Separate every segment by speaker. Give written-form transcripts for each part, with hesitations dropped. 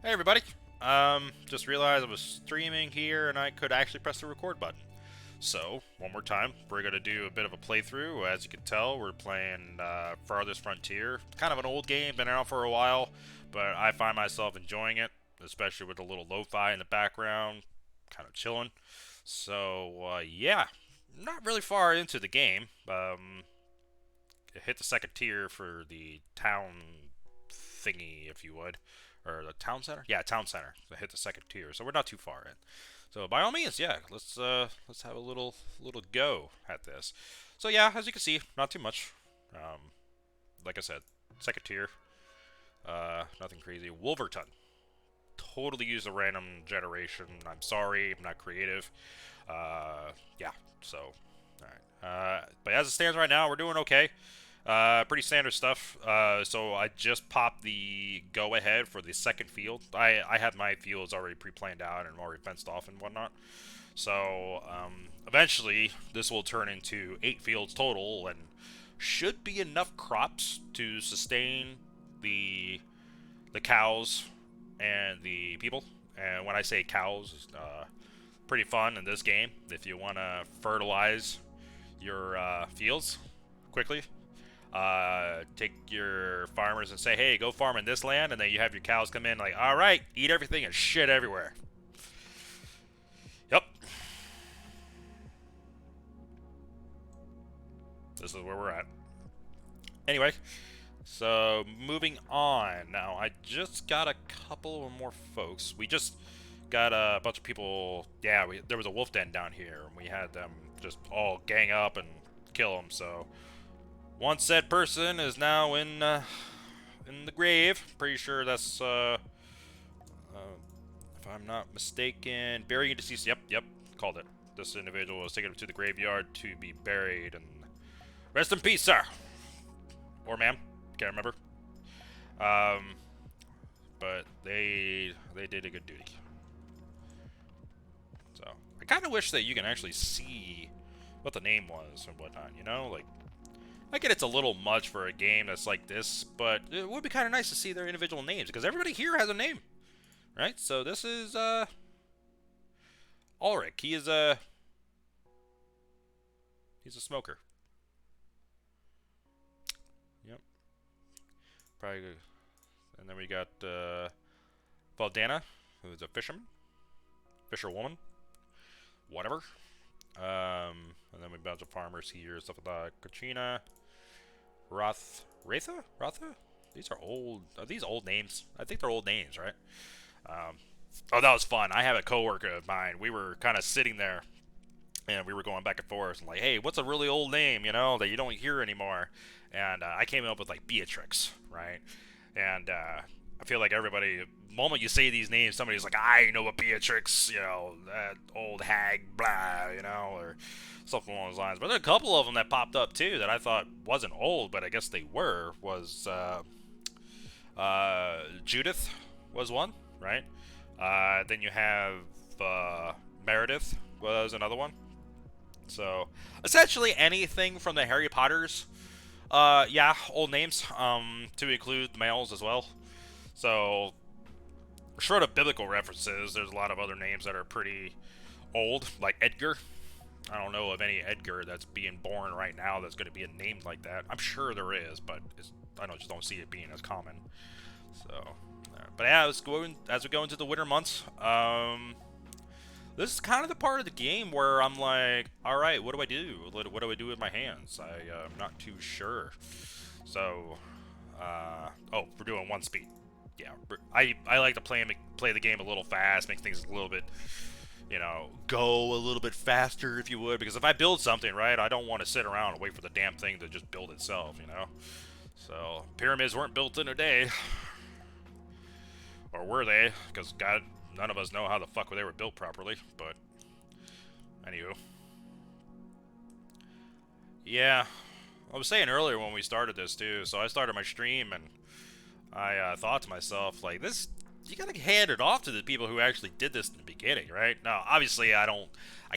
Speaker 1: Hey everybody! Just realized I was streaming here and I could actually press the record button. So, one more time, we're gonna do a bit of a playthrough. As you can tell, we're playing Farthest Frontier. Kind of an old game, been out for a while, but I find myself enjoying it, especially with a little lo-fi in the background, kind of chilling. So, yeah, not really far into the game. Hit the second tier for the town thingy, if you would, or the town center. Yeah, town center. So hit the second tier, so we're not too far in. So by all means, yeah, let's have a little go at this. So yeah, as you can see, not too much. Um, like I said, second tier. Nothing crazy. Wolverton. Totally use a random generation. I'm sorry, I'm not creative. Yeah, so, alright. But as it stands right now, we're doing okay. Pretty standard stuff. So I just popped the go-ahead for the second field. I had my fields already pre-planned out and already fenced off and whatnot. So eventually, this will turn into 8 fields total and should be enough crops to sustain the the cows and the people. And when I say cows, pretty fun in this game. If you want to fertilize your fields quickly, take your farmers and say, hey, go farm in this land, and then you have your cows come in like, all right, eat everything and shit everywhere. Yep. This is where we're at. Anyway, so moving on. Now, I just got a couple more folks. We just got a bunch of people. Yeah, there was a wolf den down here, and we had them just all gang up and kill them. So one said person is now in the grave. Pretty sure that's if I'm not mistaken, burying deceased. Yep, called it. This individual was taken to the graveyard to be buried, and rest in peace, sir, or ma'am. Can't remember. Um, but they did a good duty. So I kind of wish that you can actually see what the name was and whatnot. You know, like I get it's a little much for a game that's like this, but it would be kind of nice to see their individual names because everybody here has a name, right? So this is Ulrich. He's a smoker. Yep, probably. And then we got Valdana, who's a fisherman, fisherwoman, whatever. And then we have a bunch of farmers here, stuff like that. Katrina, Ratha. These are old. Are these old names? I think they're old names, right? Um, oh, that was fun. I have a coworker of mine. We were kind of sitting there, and we were going back and forth, and like, hey, what's a really old name, you know, that you don't hear anymore? And I came up with like Beatrix, right? And I feel like everybody, the moment you say these names, somebody's like, I know a Beatrix, you know, that old hag, blah, you know, or something along those lines. But there are a couple of them that popped up too that I thought wasn't old, but I guess they were. Was Judith was one, right? Then you have Meredith was another one. So essentially anything from the Harry Potters. Yeah, old names. To include males as well. So short of biblical references, there's a lot of other names that are pretty old, like Edgar. I don't know of any Edgar that's being born right now that's going to be a name like that. I'm sure there is, but just don't see it being as common. So, but yeah, as we go into the winter months. This is kind of the part of the game where I'm like, all right, what do I do? What do I do with my hands? I'm not too sure. So, oh, we're doing one speed. Yeah, I like to play the game a little fast, make things a little bit, you know, go a little bit faster if you would, because if I build something, right, I don't want to sit around and wait for the damn thing to just build itself, you know. So pyramids weren't built in a day, or were they? Because God, none of us know how the fuck they were built properly. But anywho, yeah, I was saying earlier when we started this too. So I started my stream and I thought to myself, like, this, you gotta hand it off to the people who actually did this in the beginning, right? Now, obviously, I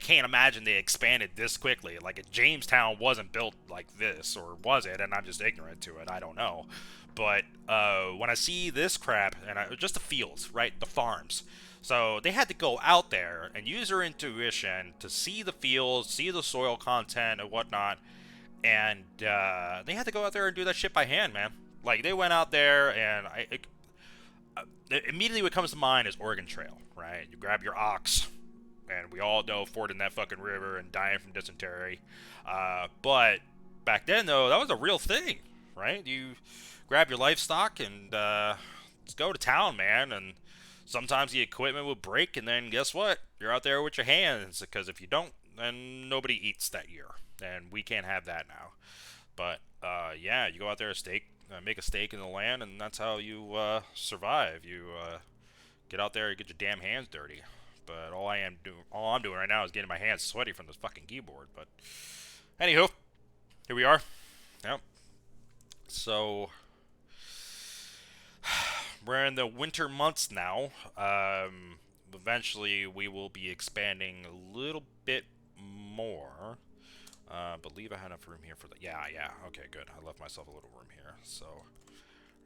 Speaker 1: can't imagine they expanded this quickly. Like, Jamestown wasn't built like this, or was it? And I'm just ignorant to it. I don't know. But when I see this crap, and just the fields, right, the farms, so they had to go out there and use their intuition to see the fields, see the soil content and whatnot, and they had to go out there and do that shit by hand, man. Like they went out there, and immediately what comes to mind is Oregon Trail, right? You grab your ox, and we all know fording that fucking river and dying from dysentery. But back then, though, that was a real thing, right? You grab your livestock and just go to town, man. And sometimes the equipment will break, and then guess what? You're out there with your hands, because if you don't, then nobody eats that year, and we can't have that now. But yeah, you go out there make a stake in the land, and that's how you survive. You get out there and get your damn hands dirty. But all I'm doing right now is getting my hands sweaty from this fucking keyboard. But anywho, here we are. Yep. So we're in the winter months now. Eventually, we will be expanding a little bit more. Believe I had enough room here for the... Yeah, okay, good. I left myself a little room here. So,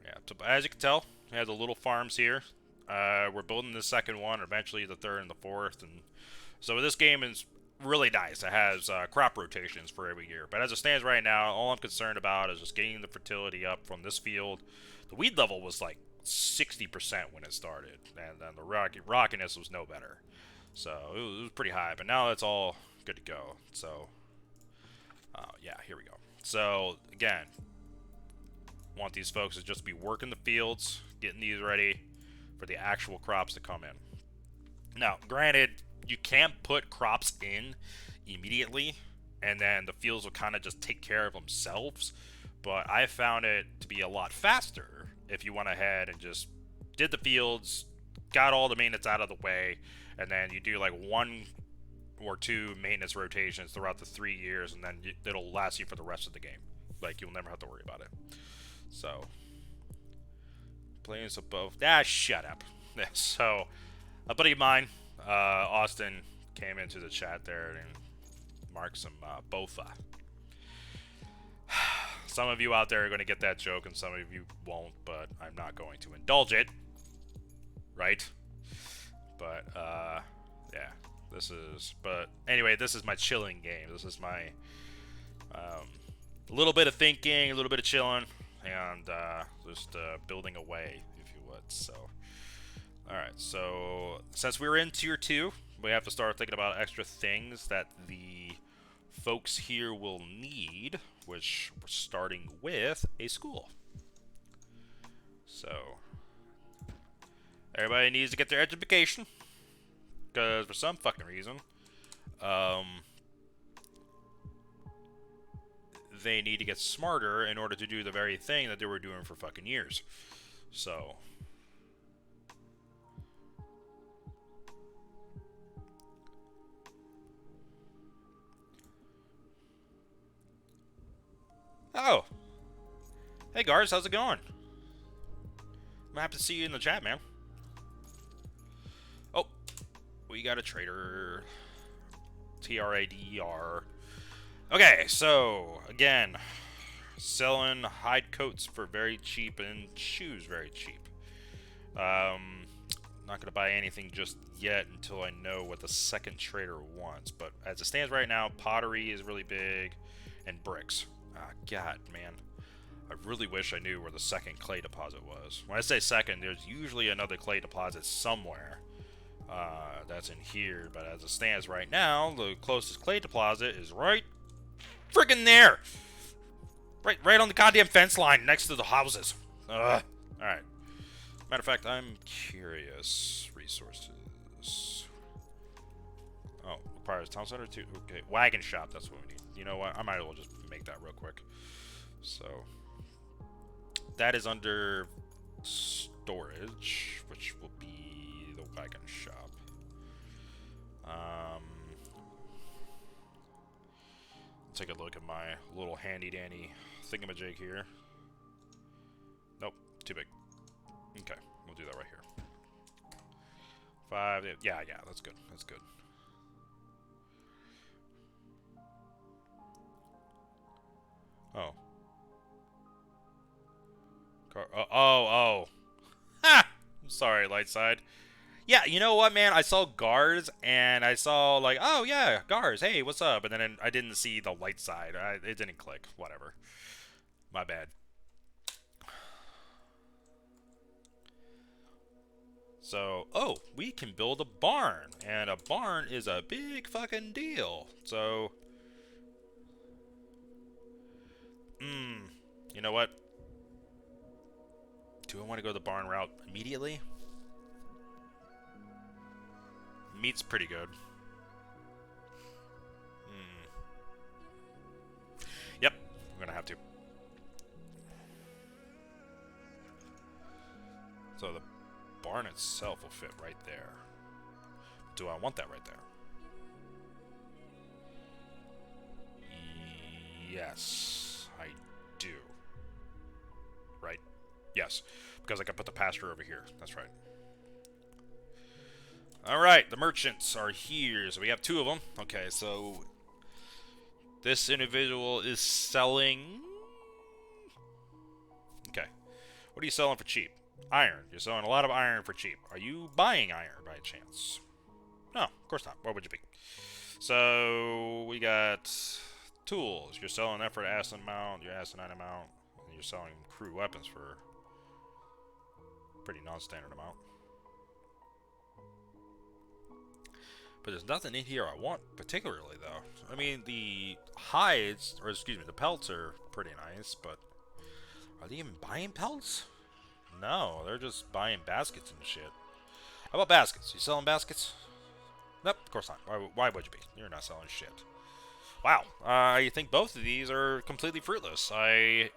Speaker 1: yeah. So, as you can tell, we have the little farms here. We're building the second one, eventually the third and the fourth. And so this game is really nice. It has crop rotations for every year. But as it stands right now, all I'm concerned about is just getting the fertility up from this field. The weed level was like 60% when it started. And then the rockiness was no better. So it was pretty high. But now it's all good to go. So... yeah, here we go. So, again, want these folks to just be working the fields, getting these ready for the actual crops to come in. Now, granted, you can't put crops in immediately, and then the fields will kind of just take care of themselves, but I found it to be a lot faster if you went ahead and just did the fields, got all the maintenance out of the way, and then you do like 1 or 2 maintenance rotations throughout the 3 years, and then it'll last you for the rest of the game. Like, you'll never have to worry about it. So, planes above... Ah, shut up. So, a buddy of mine, Austin, came into the chat there and marked some bofa. Some of you out there are going to get that joke, and some of you won't, but I'm not going to indulge it. Right? But, yeah. But anyway, this is my chilling game. This is my, a little bit of thinking, a little bit of chilling, and just building away, if you would. So, alright, so since we're in Tier 2, we have to start thinking about extra things that the folks here will need, which we're starting with a school. So, everybody needs to get their education. Because for some fucking reason, they need to get smarter in order to do the very thing that they were doing for fucking years. So, oh, hey guards, how's it going? I'm happy to see you in the chat, man. Oh, we got a trader. TRADER. Okay, so, again, selling hide coats for very cheap and shoes very cheap. Not gonna buy anything just yet until I know what the second trader wants. But as it stands right now, pottery is really big, and bricks. Ah, God, man. I really wish I knew where the second clay deposit was. When I say second, there's usually another clay deposit somewhere. That's in here, but as it stands right now, the closest clay deposit is right friggin' there! Right on the goddamn fence line next to the houses. Alright. Matter of fact, I'm curious. Resources. Oh, requires town center too. Okay, wagon shop, that's what we need. You know what? I might as well just make that real quick. So, that is under storage, which will be the wagon shop. Take a look at my little handy-dandy thingamajig here. Nope, too big. Okay, we'll do that right here. 5, yeah, that's good. That's good. Oh. Oh. Ha! I'm sorry, light side. Yeah, you know what, man? I saw guards, and I saw, like, oh, yeah, guards, hey, what's up? And then I didn't see the light side. It didn't click. Whatever. My bad. So, oh, we can build a barn, and a barn is a big fucking deal. So, you know what? Do I want to go the barn route immediately? Meat's pretty good. Yep, I'm gonna have to. So the barn itself will fit right there. Do I want that right there? Yes, I do. Right? Yes, because I can put the pasture over here. That's right. Alright, the merchants are here. So we have two of them. Okay, so this individual is selling... Okay. What are you selling for cheap? Iron. You're selling a lot of iron for cheap. Are you buying iron by chance? No, of course not. Why would you be? So we got tools. You're selling that for the asinine amount, your asinine amount, and you're selling crude weapons for a pretty non-standard amount. But there's nothing in here I want particularly, though. I mean, the hides, or excuse me, the pelts are pretty nice, but are they even buying pelts? No, they're just buying baskets and shit. How about baskets? You selling baskets? Nope, of course not. Why would you be? You're not selling shit. Wow, I think both of these are completely fruitless. I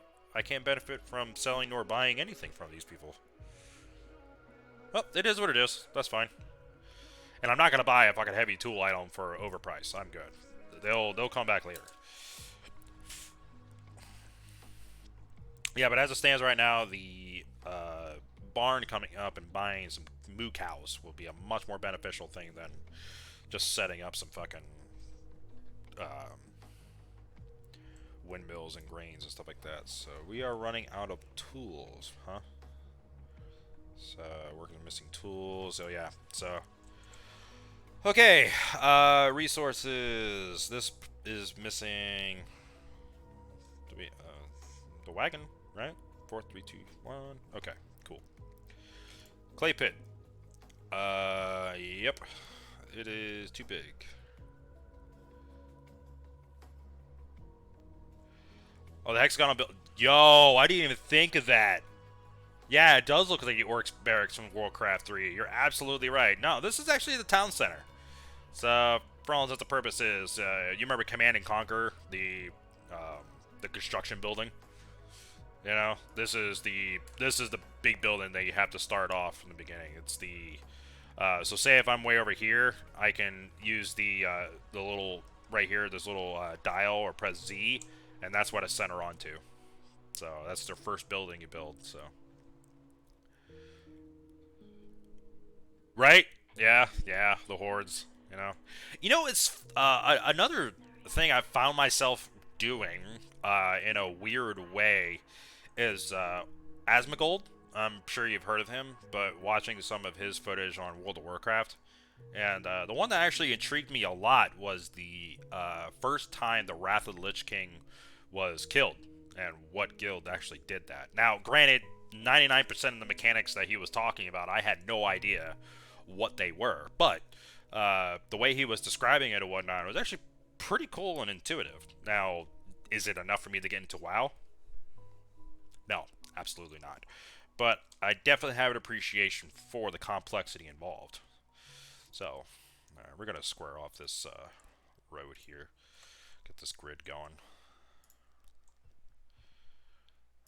Speaker 1: can't benefit from selling nor buying anything from these people. Well, it is what it is. That's fine. And I'm not gonna buy a fucking heavy tool item for overprice. I'm good. They'll come back later. Yeah, but as it stands right now, the barn coming up and buying some moo cows will be a much more beneficial thing than just setting up some fucking windmills and grains and stuff like that. So we are running out of tools, huh? So we're missing tools. So yeah. So okay, resources. This is missing the wagon, right? 4, 3, 2, 1. Okay, cool. Clay pit. Yep. It is too big. Oh, the hexagonal build. Yo, I didn't even think of that. Yeah, it does look like the Orcs barracks from Warcraft 3. You're absolutely right. No, this is actually the town center. So, for all intents and purposes, you remember Command and Conquer, the construction building? You know, this is the big building that you have to start off in the beginning. It's the so say if I'm way over here, I can use the little right here, this little dial, or press Z, and that's what I center onto. So that's their first building you build. So right, yeah, the hordes. You know, it's another thing I've found myself doing in a weird way is Asmongold. I'm sure you've heard of him, but watching some of his footage on World of Warcraft, and the one that actually intrigued me a lot was the first time the Wrath of the Lich King was killed, and what guild actually did that. Now, granted, 99% of the mechanics that he was talking about, I had no idea what they were, but the way he was describing it and whatnot was actually pretty cool and intuitive. Now, is it enough for me to get into WoW? No, absolutely not. But I definitely have an appreciation for the complexity involved. So, we're going to square off this road here. Get this grid going.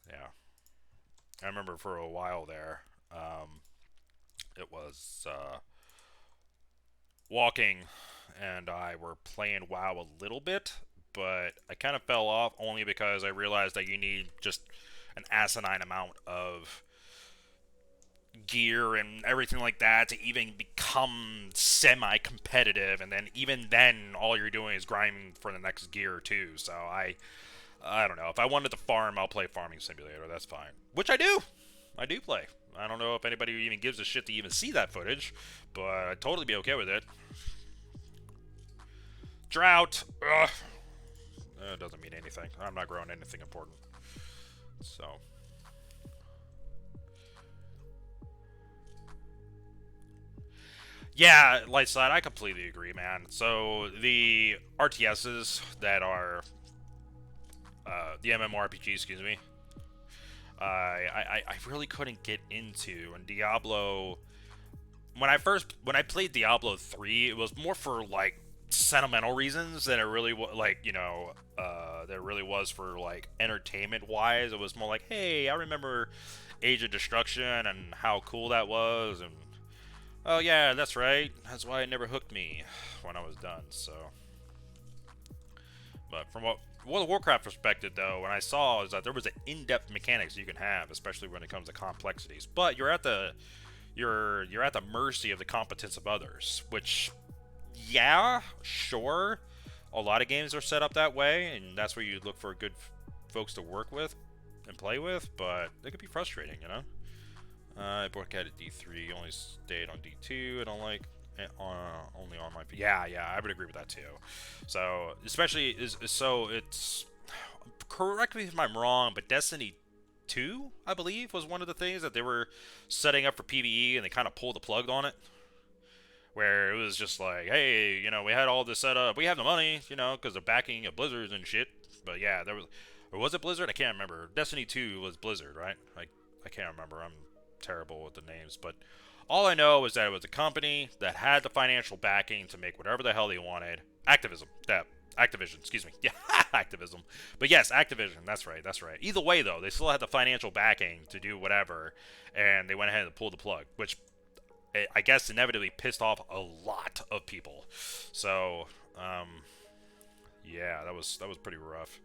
Speaker 1: Yeah. I remember for a while there, it was walking and I were playing WoW a little bit, but I kind of fell off only because I realized that you need just an asinine amount of gear and everything like that to even become semi-competitive, and then even then all you're doing is grinding for the next gear too. So I don't know, if I wanted to farm, I'll play Farming Simulator, that's fine, which I do. I do play. I don't know if anybody even gives a shit to even see that footage, but I'd totally be okay with it. Drought. Ugh. It doesn't mean anything. I'm not growing anything important. So. Yeah, Lightside, I completely agree, man. So the RTSs that are the MMORPG, excuse me, I really couldn't get into. And Diablo, when I played Diablo 3, it was more for like sentimental reasons than it really was like, that it really was for like entertainment wise. It was more like, hey, I remember Age of Destruction and how cool that was, and oh yeah, that's right. That's why it never hooked me when I was done. So, but from what World of Warcraft perspective, though, when I saw is that there was an in-depth mechanics you can have, especially when it comes to complexities. But you're at the mercy of the competence of others, which, yeah, sure, a lot of games are set up that way, and that's where you look for good folks to work with and play with. But it could be frustrating, you know. I broke out at D3, only stayed on D2. I don't like only on my. Yeah, I would agree with that too. So especially so it's. Correct me if I'm wrong, but Destiny 2, I believe, was one of the things that they were setting up for PvE, and they kind of pulled the plug on it. Where it was just like, hey, we had all this set up, we have the money, because of backing of Blizzards and shit. But yeah, or was it Blizzard? I can't remember. Destiny 2 was Blizzard, right? I can't remember. I'm terrible with the names, but all I know is that it was a company that had the financial backing to make whatever the hell they wanted. Activision, excuse me. Yeah, Activism. But yes, Activision, that's right. Either way, though, they still had the financial backing to do whatever, and they went ahead and pulled the plug, which I guess inevitably pissed off a lot of people. So, yeah, that was pretty rough.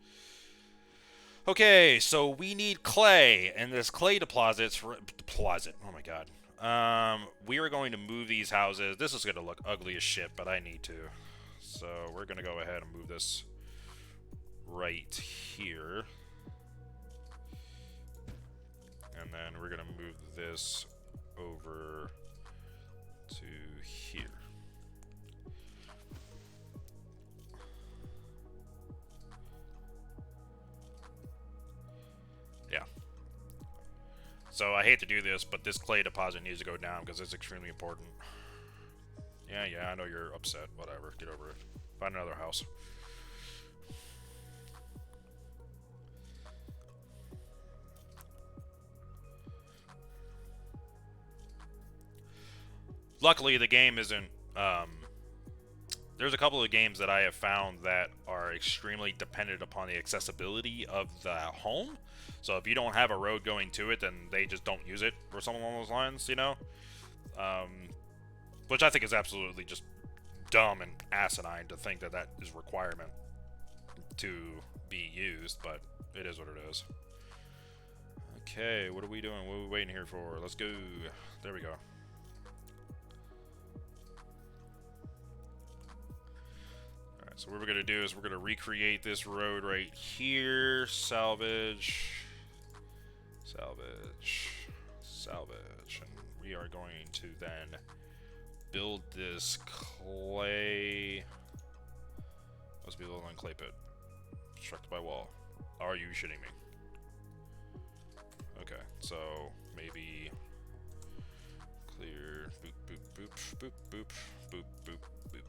Speaker 1: Okay, so we need clay, and this clay deposit. Oh my god. We are going to move these houses. This is going to look ugly as shit, but I need to. So we're going to go ahead and move this right here. And then we're going to move this over to here. Yeah. So I hate to do this, but this clay deposit needs to go down because it's extremely important. Yeah, I know you're upset. Whatever, get over it. Find another house. Luckily, the game isn't, there's a couple of games that I have found that are extremely dependent upon the accessibility of the home. So if you don't have a road going to it, then they just don't use it, or something along those lines, which I think is absolutely just dumb and asinine to think that that is a requirement to be used, but it is what it is. Okay, what are we doing? What are we waiting here for? Let's go. There we go. Alright, so what we're going to do is we're going to recreate this road right here. Salvage. And we are going to then build this clay. Must be a little on clay pit. Constructed by wall. Are you shitting me? Okay, so maybe clear. Boop, boop, boop, boop, boop, boop, boop, boop.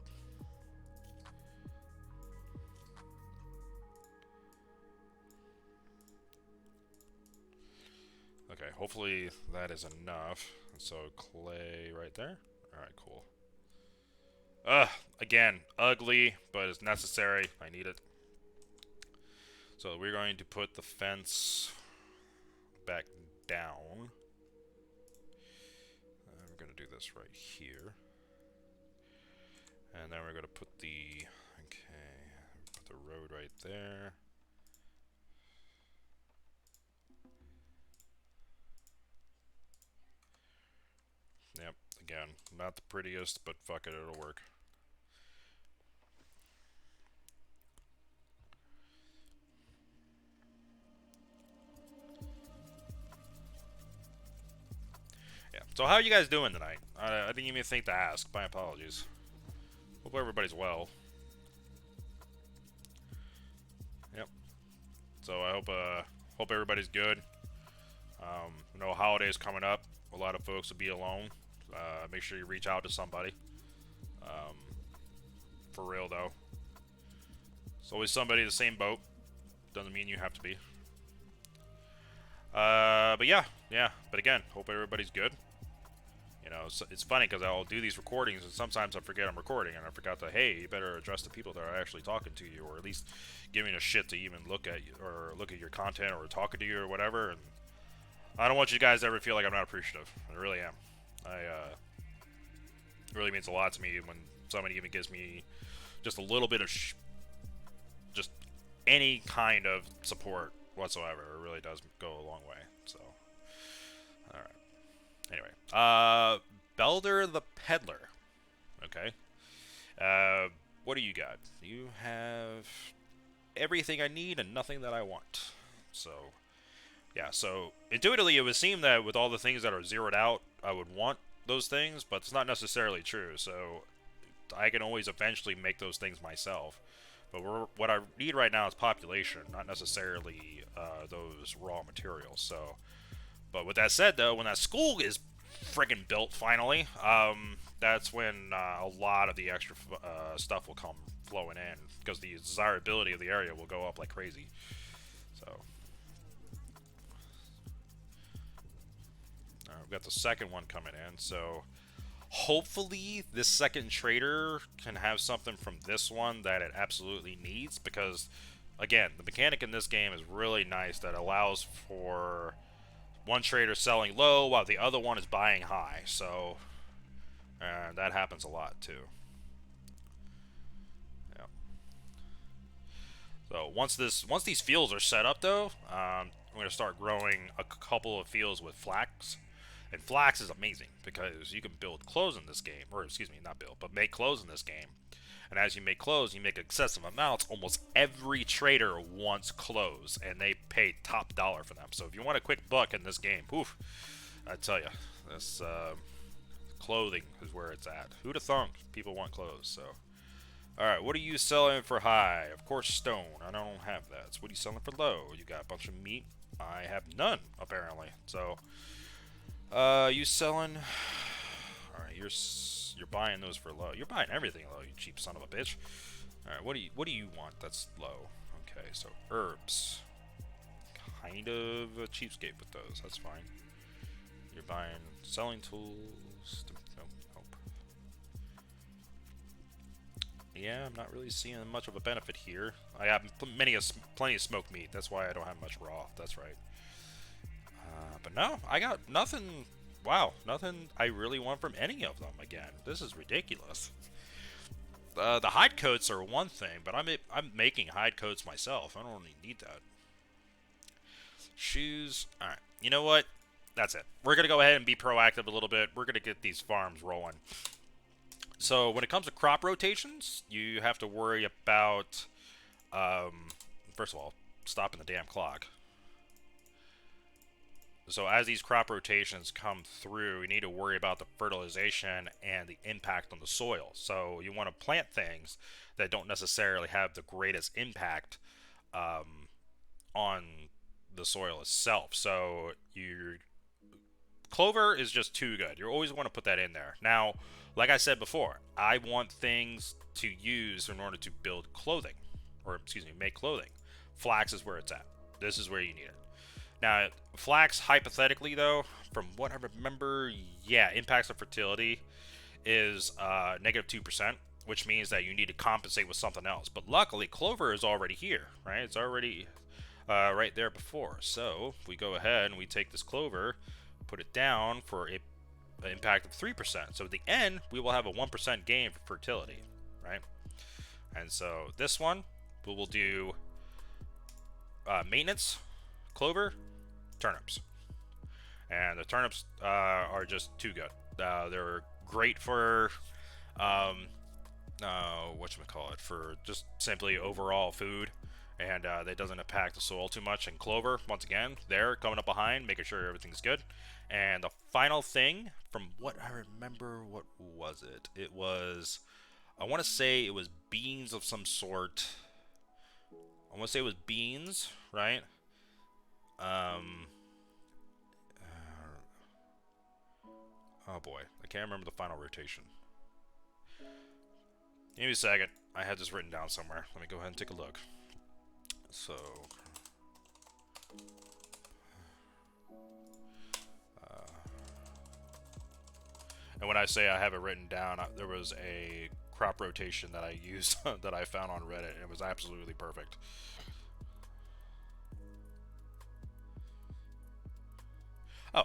Speaker 1: Okay, hopefully that is enough. So clay right there. Alright, cool. Again, ugly, but it's necessary. I need it. So we're going to put the fence back down. We're going to do this right here. And then we're going to put the road right there. Yep, again, not the prettiest, but fuck it, it'll work. So how are you guys doing tonight? I didn't even think to ask. My apologies. Hope everybody's well. Yep. So I hope everybody's good. You know, holidays coming up. A lot of folks will be alone. Make sure you reach out to somebody. For real though. It's always somebody in the same boat. Doesn't mean you have to be. But yeah. But again, hope everybody's good. You know, it's funny because I'll do these recordings and sometimes I forget I'm recording and I forgot to, hey, you better address the people that are actually talking to you, or at least giving a shit to even look at you or look at your content or talking to you or whatever. And I don't want you guys to ever feel like I'm not appreciative. I really am. It really means a lot to me when somebody even gives me just a little bit of just any kind of support whatsoever. It really does go a long way. So, all right. Anyway, Belder the Peddler. Okay. What do you got? You have everything I need and nothing that I want. So, yeah. So intuitively, it would seem that with all the things that are zeroed out, I would want those things, but it's not necessarily true. So I can always eventually make those things myself. But what I need right now is population, not necessarily those raw materials. So. But with that said, though, when that school is friggin' built finally, that's when a lot of the extra stuff will come flowing in, because the desirability of the area will go up like crazy. So, we've got the second one coming in. So, hopefully, this second trader can have something from this one that it absolutely needs, because, again, the mechanic in this game is really nice that allows for one trader selling low while the other one is buying high, so that happens a lot too. Yeah. So once these fields are set up, though, I'm going to start growing a couple of fields with flax, and flax is amazing because you can build clothes in this game, or excuse me, not build, but make clothes in this game. And as you make clothes, you make excessive amounts. Almost every trader wants clothes, and they pay top dollar for them. So if you want a quick buck in this game, poof, I tell you, this clothing is where it's at. Who'd have thunk? People want clothes. So, all right, what are you selling for high? Of course, stone. I don't have that. So what are you selling for low? You got a bunch of meat. I have none, apparently. So, you selling? All right, you're buying those for low. You're buying everything low, you cheap son of a bitch. All right, what do you want that's low? Okay, so herbs. Kind of a cheapskate with those. That's fine. You're buying selling tools. Nope. Yeah, I'm not really seeing much of a benefit here. I have plenty of smoked meat. That's why I don't have much raw. That's right. But no, I got nothing. Wow, nothing I really want from any of them again. This is ridiculous. The hide coats are one thing, but I'm making hide coats myself. I don't really need that. Shoes. All right. You know what? That's it. We're gonna go ahead and be proactive a little bit. We're gonna get these farms rolling. So when it comes to crop rotations, you have to worry about, first of all, stopping the damn clock. So as these crop rotations come through, you need to worry about the fertilization and the impact on the soil. So you want to plant things that don't necessarily have the greatest impact on the soil itself. So your clover is just too good. You always want to put that in there. Now, like I said before, I want things to use in order to build clothing, or excuse me, make clothing. Flax is where it's at. This is where you need it. Now, flax, hypothetically, though, from what I remember, yeah, impacts of fertility is negative 2%, which means that you need to compensate with something else. But luckily, clover is already here, right? It's already right there before. So, if we go ahead and we take this clover, put it down for an impact of 3%. So, at the end, we will have a 1% gain for fertility, right? And so, this one, we will do maintenance, clover, turnips, and the turnips are just too good. They're great for whatchamacallit, for just simply overall food, and that doesn't impact the soil too much. And clover, once again, they're coming up behind, making sure everything's good. And the final thing from what I remember, what was it? It was, I want to say it was beans of some sort. I want to say it was beans, right? Um, oh boy, I can't remember the final rotation. Give me a second. I had this written down somewhere. Let me go ahead and take a look. So, and when I say I have it written down, there was a crop rotation that I used that I found on Reddit, and it was absolutely perfect. Oh,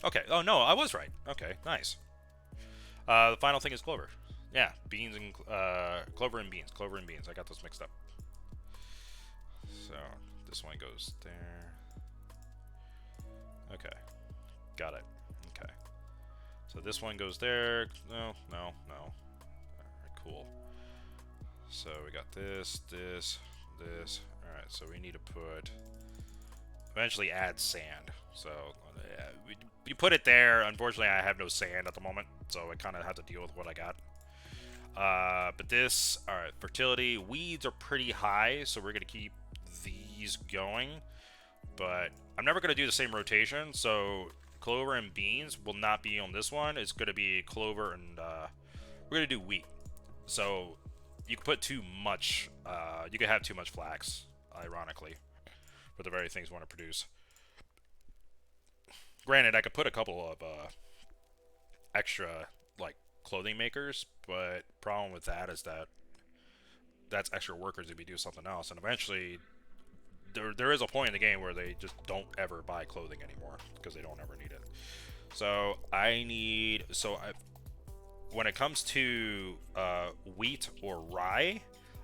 Speaker 1: okay. Oh no, I was right. Okay, nice. The final thing is clover. Yeah, beans and clover and beans. Clover and beans. I got those mixed up. So this one goes there. Okay, got it. Okay. So this one goes there. No, no, no. Alright, cool. So we got this, this, this. Alright, so we need to put... eventually add sand. So we put it there. Unfortunately, I have no sand at the moment, so I kind of have to deal with what I got. But this, alright, fertility. Weeds are pretty high, so we're going to keep these going. But I'm never going to do the same rotation, so clover and beans will not be on this one. It's going to be clover and we're going to do wheat. So you can put too much, you can have too much flax, ironically, for the very things we want to produce. Granted, I could put a couple of extra, like, clothing makers, but problem with that is that that's extra workers if you do something else, and eventually there is a point in the game where they just don't ever buy clothing anymore because they don't ever need it. So when it comes to wheat or rye,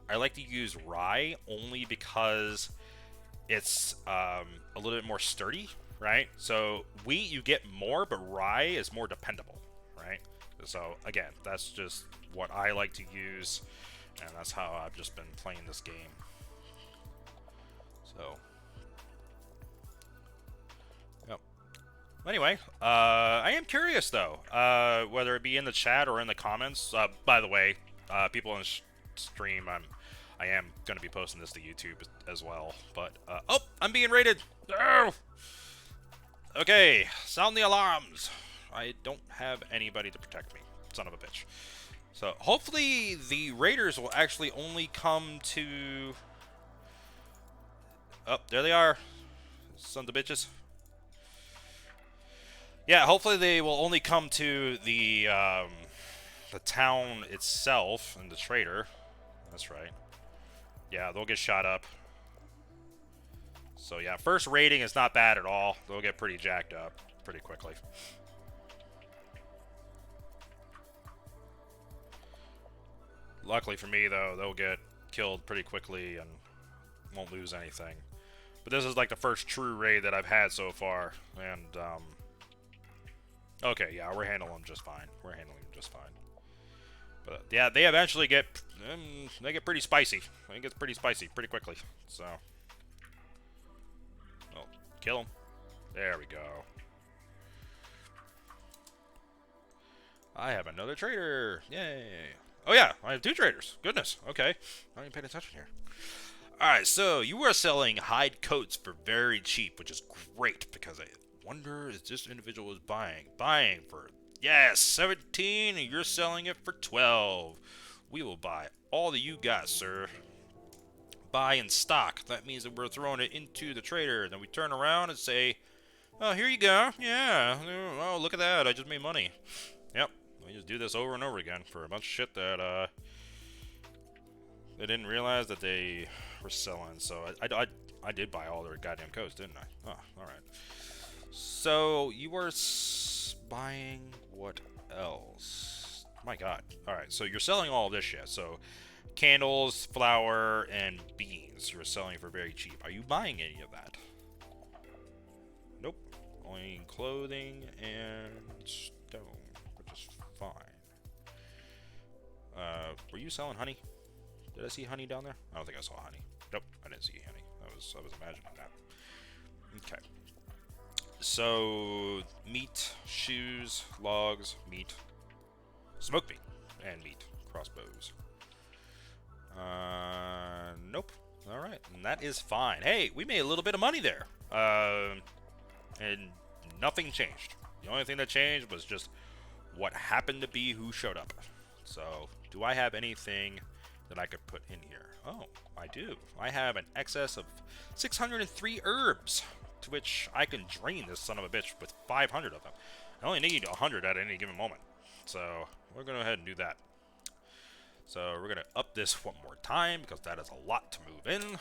Speaker 1: I like to use rye only because it's a little bit more sturdy, right? So wheat you get more, but rye is more dependable, right? So again, that's just what I like to use, and that's how I've just been playing this game. So, yep. Anyway, I am curious though, whether it be in the chat or in the comments. By the way, people in the stream, I am going to be posting this to YouTube as well. But oh, I'm being raided. Oh! Okay, sound the alarms. I don't have anybody to protect me, son of a bitch. So hopefully the raiders will actually only come to... Oh, there they are. Sons of bitches. Yeah, hopefully they will only come to the town itself and the trader. That's right. Yeah, they'll get shot up. So yeah, first raiding is not bad at all. They'll get pretty jacked up pretty quickly. Luckily for me, though, they'll get killed pretty quickly and won't lose anything. But this is like the first true raid that I've had so far, and okay, yeah, we're handling them just fine. We're handling them just fine. But yeah, they eventually get pretty spicy. It gets pretty spicy pretty quickly. So, well, kill them. There we go. I have another trader. Yay! Oh yeah, I have 2 traders. Goodness. Okay, I ain't paying attention here. Alright, so you are selling hide coats for very cheap, which is great, because I wonder if this individual is buying. Buying for, yes, 17, and you're selling it for 12. We will buy all that you got, sir. Buy in stock. That means that we're throwing it into the trader. Then we turn around and say, oh, here you go. Yeah. Oh, look at that. I just made money. Yep. We just do this over and over again for a bunch of shit that, they didn't realize that they were selling. So I did buy all their goddamn coats, didn't I? Oh, alright. So you were buying what else? My god. Alright, so you're selling all this shit. So candles, flour, and beans you're selling for very cheap. Are you buying any of that? Nope. Only clothing and stone, which is fine. Were you selling honey? Did I see honey down there? I don't think I saw honey. Nope, I didn't see honey. I was imagining that. Okay. So, meat, shoes, logs, meat, smoked meat, and meat, crossbows. Nope. Alright, and that is fine. Hey, we made a little bit of money there. And nothing changed. The only thing that changed was just what happened to be who showed up. So, do I have anything that I could put in here? Oh, I do. I have an excess of 603 herbs, to which I can drain this son of a bitch with 500 of them. I only need 100 at any given moment. So, we're going to go ahead and do that. So, we're going to up this one more time, because that is a lot to move in.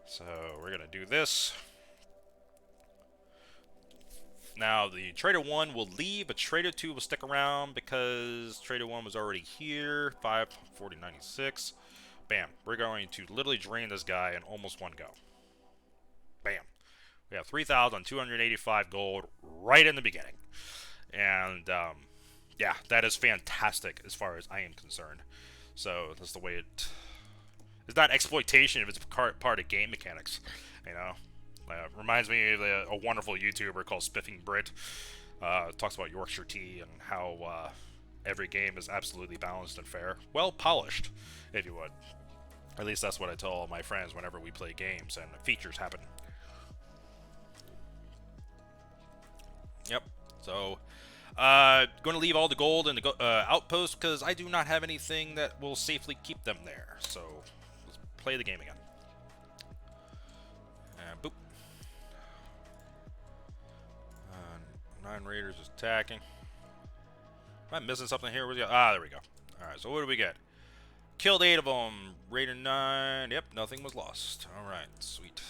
Speaker 1: So, we're going to do this. Now, the Trader 1 will leave, but Trader 2 will stick around because Trader 1 was already here. 5, 40, 96. Bam. We're going to literally drain this guy in almost one go. Bam. We have 3,285 gold right in the beginning. And, yeah, that is fantastic as far as I am concerned. So, that's the way it... It's not exploitation if it's part of game mechanics, you know? Reminds me of a wonderful YouTuber called Spiffing Brit. Talks about Yorkshire tea and how every game is absolutely balanced and fair. Well polished, if you would. At least that's what I tell all my friends whenever we play games and features happen. Yep. So, going to leave all the gold in the outpost because I do not have anything that will safely keep them there. So, let's play the game again. And boop. 9 raiders attacking. Am I missing something here? Ah, there we go. Alright, so what do we get? Killed 8 of them. Raider 9. Yep, nothing was lost. Alright, sweet.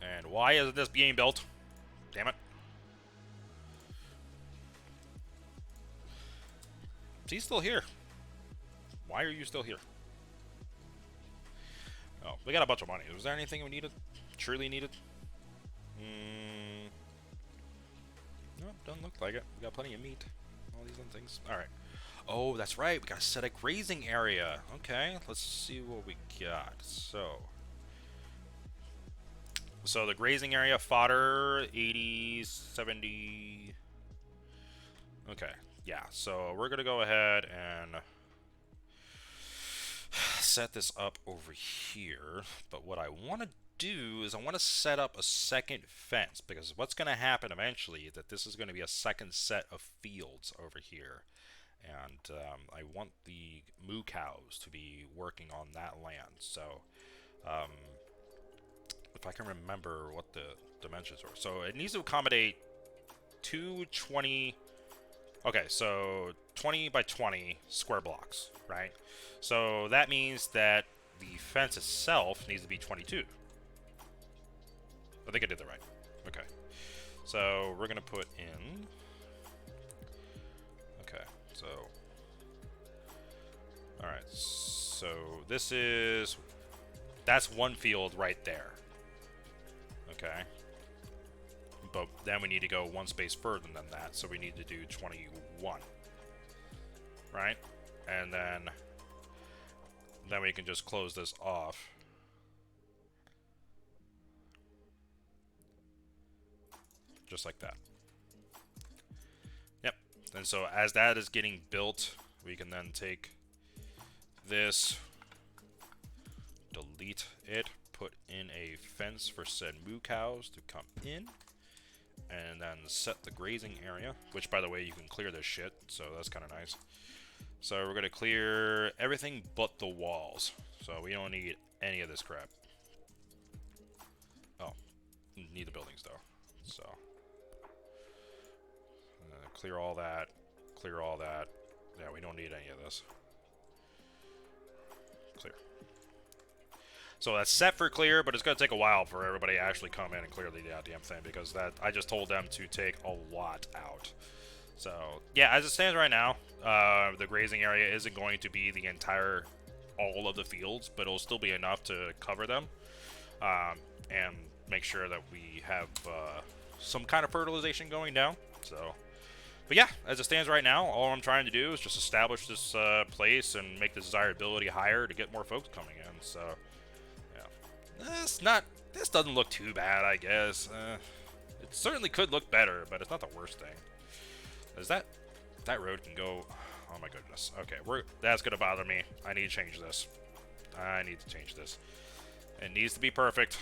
Speaker 1: And why isn't this being built? Damn it. He's still here. Why are you still here? Oh, we got a bunch of money. Was there anything we needed? Truly needed? No, doesn't look like it. We got plenty of meat. All these other things. Alright. Oh, that's right. We got to set a grazing area. Okay, let's see what we got. So the grazing area, fodder, 80, 70. Okay, yeah. So we're going to go ahead and set this up over here. But what I want to do is I want to set up a second fence, because what's going to happen eventually is that this is going to be a second set of fields over here, and I want the moo cows to be working on that land. So if I can remember what the dimensions are, so it needs to accommodate 220. Okay, so 20 by 20 square blocks, right? So that means that the fence itself needs to be 22. I think I did that right. Okay. So we're going to put in... Okay, so... Alright, so this is... That's one field right there. Okay. But then we need to go one space further than that, so we need to do 21. Right? And then we can just close this off. Just like that. Yep. And so as that is getting built, we can then take this, delete it, put in a fence for said moo cows to come in, and then set the grazing area, which, by the way, you can clear this shit, so that's kind of nice. So we're going to clear everything but the walls, so we don't need any of this crap. Oh, need the buildings though. So clear all that, clear all that. Yeah, we don't need any of this. Clear. So that's set for clear, but it's going to take a while for everybody to actually come in and clear the goddamn thing, because that I just told them to take a lot out. So, yeah, as it stands right now, the grazing area isn't going to be the entire, all of the fields, but it'll still be enough to cover them, and make sure that we have some kind of fertilization going down. So, but yeah, as it stands right now, all I'm trying to do is just establish this place and make the desirability higher to get more folks coming in. So, yeah, it's not This doesn't look too bad, I guess. It certainly could look better, but it's not the worst thing. Is that road can go? Oh my goodness. Okay, that's gonna bother me. I need to change this. I need to change this. It needs to be perfect.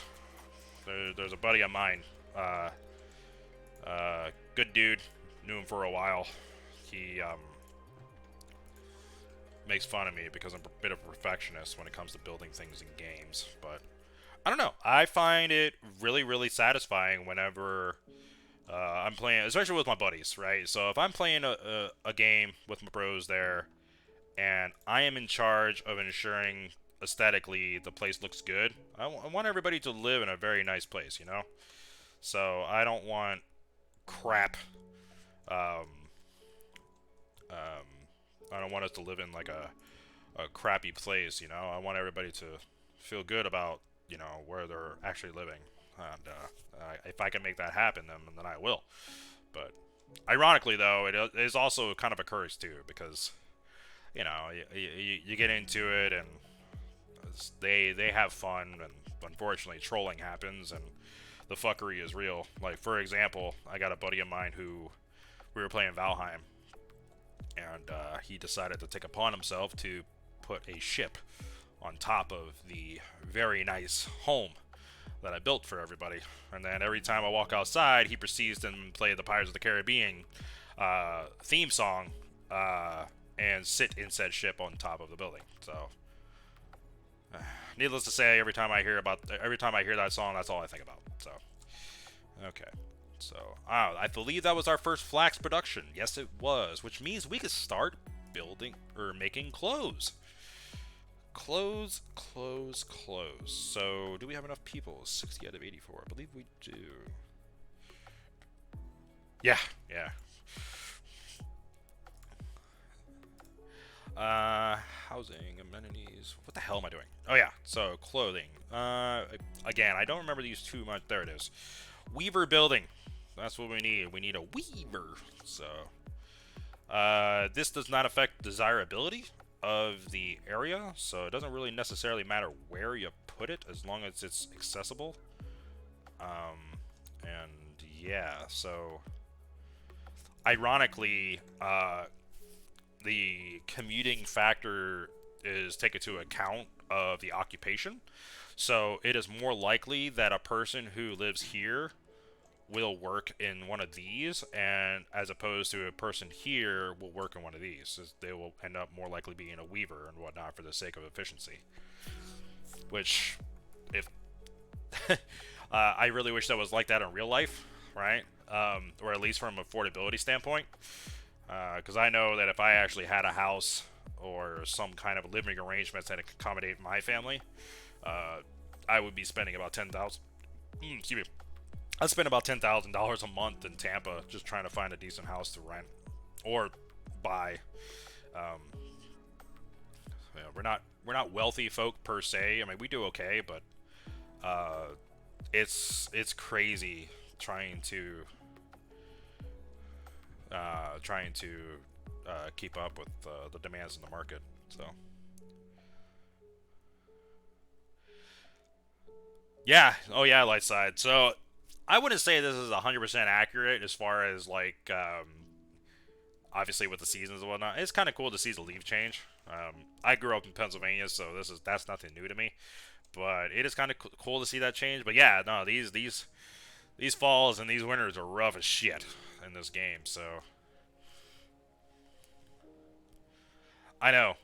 Speaker 1: There's a buddy of mine. Good dude. Knew him for a while. He makes fun of me because I'm a bit of a perfectionist when it comes to building things in games. But I don't know. I find it really, really satisfying whenever I'm playing, especially with my buddies, right? So if I'm playing a game with my bros there, and I am in charge of ensuring aesthetically the place looks good, I want everybody to live in a very nice place, you know? So I don't want crap. Um, I don't want us to live in like a crappy place, you know? I want everybody to feel good about, you know, where they're actually living. And if I can make that happen, then I will. But ironically, though, it is also kind of a curse too, because you know you get into it and they have fun, and unfortunately trolling happens and the fuckery is real. Like for example, I got a buddy of mine who we were playing Valheim, and he decided to take upon himself to put a ship on top of the very nice home that I built for everybody. And then every time I walk outside, he proceeds to play the Pirates of the Caribbean theme song and sit in said ship on top of the building. So, needless to say, every time I hear that song, that's all I think about. So, okay. So, I believe that was our first flax production. Yes, it was, which means we could start building or making clothes. Clothes. So, do we have enough people? 60 out of 84. I believe we do. Yeah. Housing, amenities. What the hell am I doing? Oh, yeah. So, clothing. Again, I don't remember these too much. There it is. Weaver building. That's what we need. We need a weaver. So, this does not affect desirability of the area, so it doesn't really necessarily matter where you put it as long as it's accessible. And yeah, so ironically, the commuting factor is taken into account of the occupation, so it is more likely that a person who lives here will work in one of these, and as opposed to a person here will work in one of these. They will end up more likely being a weaver and whatnot for the sake of efficiency. Which, if I really wish that was like that in real life, right? Or at least from an affordability standpoint. Because I know that if I actually had a house or some kind of living arrangements that could accommodate my family, I would be spending about excuse me. I spend about $10,000 a month in Tampa just trying to find a decent house to rent or buy. We're not wealthy folk per se. I mean, we do okay, but it's crazy trying to keep up with the demands in the market. So. Yeah. Oh yeah, light side. So I wouldn't say this is 100% accurate as far as like obviously with the seasons and whatnot. It's kind of cool to see the leaf change. I grew up in Pennsylvania, so that's nothing new to me. But it is kind of cool to see that change. But yeah, no, these falls and these winters are rough as shit in this game. So I know.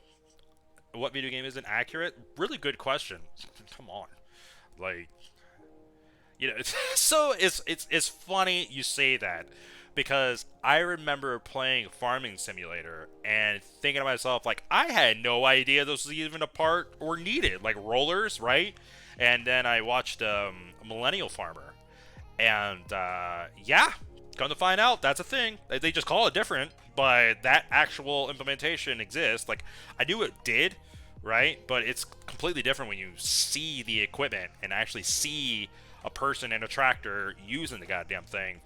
Speaker 1: What video game isn't accurate? Really good question. Come on, like. You know, it's funny you say that, because I remember playing Farming Simulator and thinking to myself, like, I had no idea this was even a part or needed, like rollers, right? And then I watched Millennial Farmer, and yeah, come to find out, that's a thing. They just call it different, but that actual implementation exists. Like, I knew it did, right? But it's completely different when you see the equipment and actually see a person in a tractor using the goddamn thing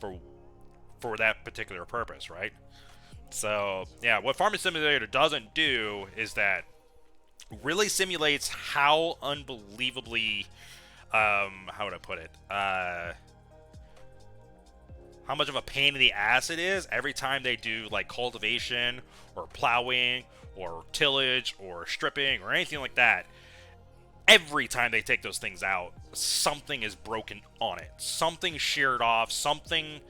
Speaker 1: for that particular purpose, right? So, yeah, what Farming Simulator doesn't do is that really simulates how unbelievably how would I put it? How much of a pain in the ass it is every time they do like cultivation or plowing or tillage or stripping or anything like that. Every time they take those things out, something is broken on it. Something sheared off, something,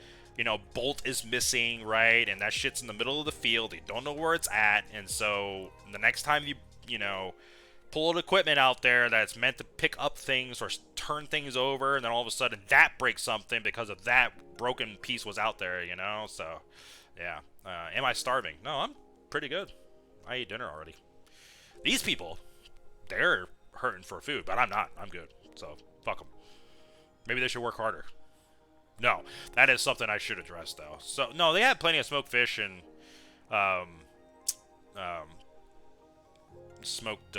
Speaker 1: bolt is missing, right? And that shit's in the middle of the field. You don't know where it's at. And so the next time you pull equipment out there that's meant to pick up things or turn things over, and then all of a sudden that breaks something because of that broken piece was out there, So, yeah. Am I starving? No, I'm pretty good. I ate dinner already. These people, they're hurting for food, but I'm not. I'm good. So, fuck them. Maybe they should work harder. No, that is something I should address, though. So, no, they had plenty of smoked fish and smoked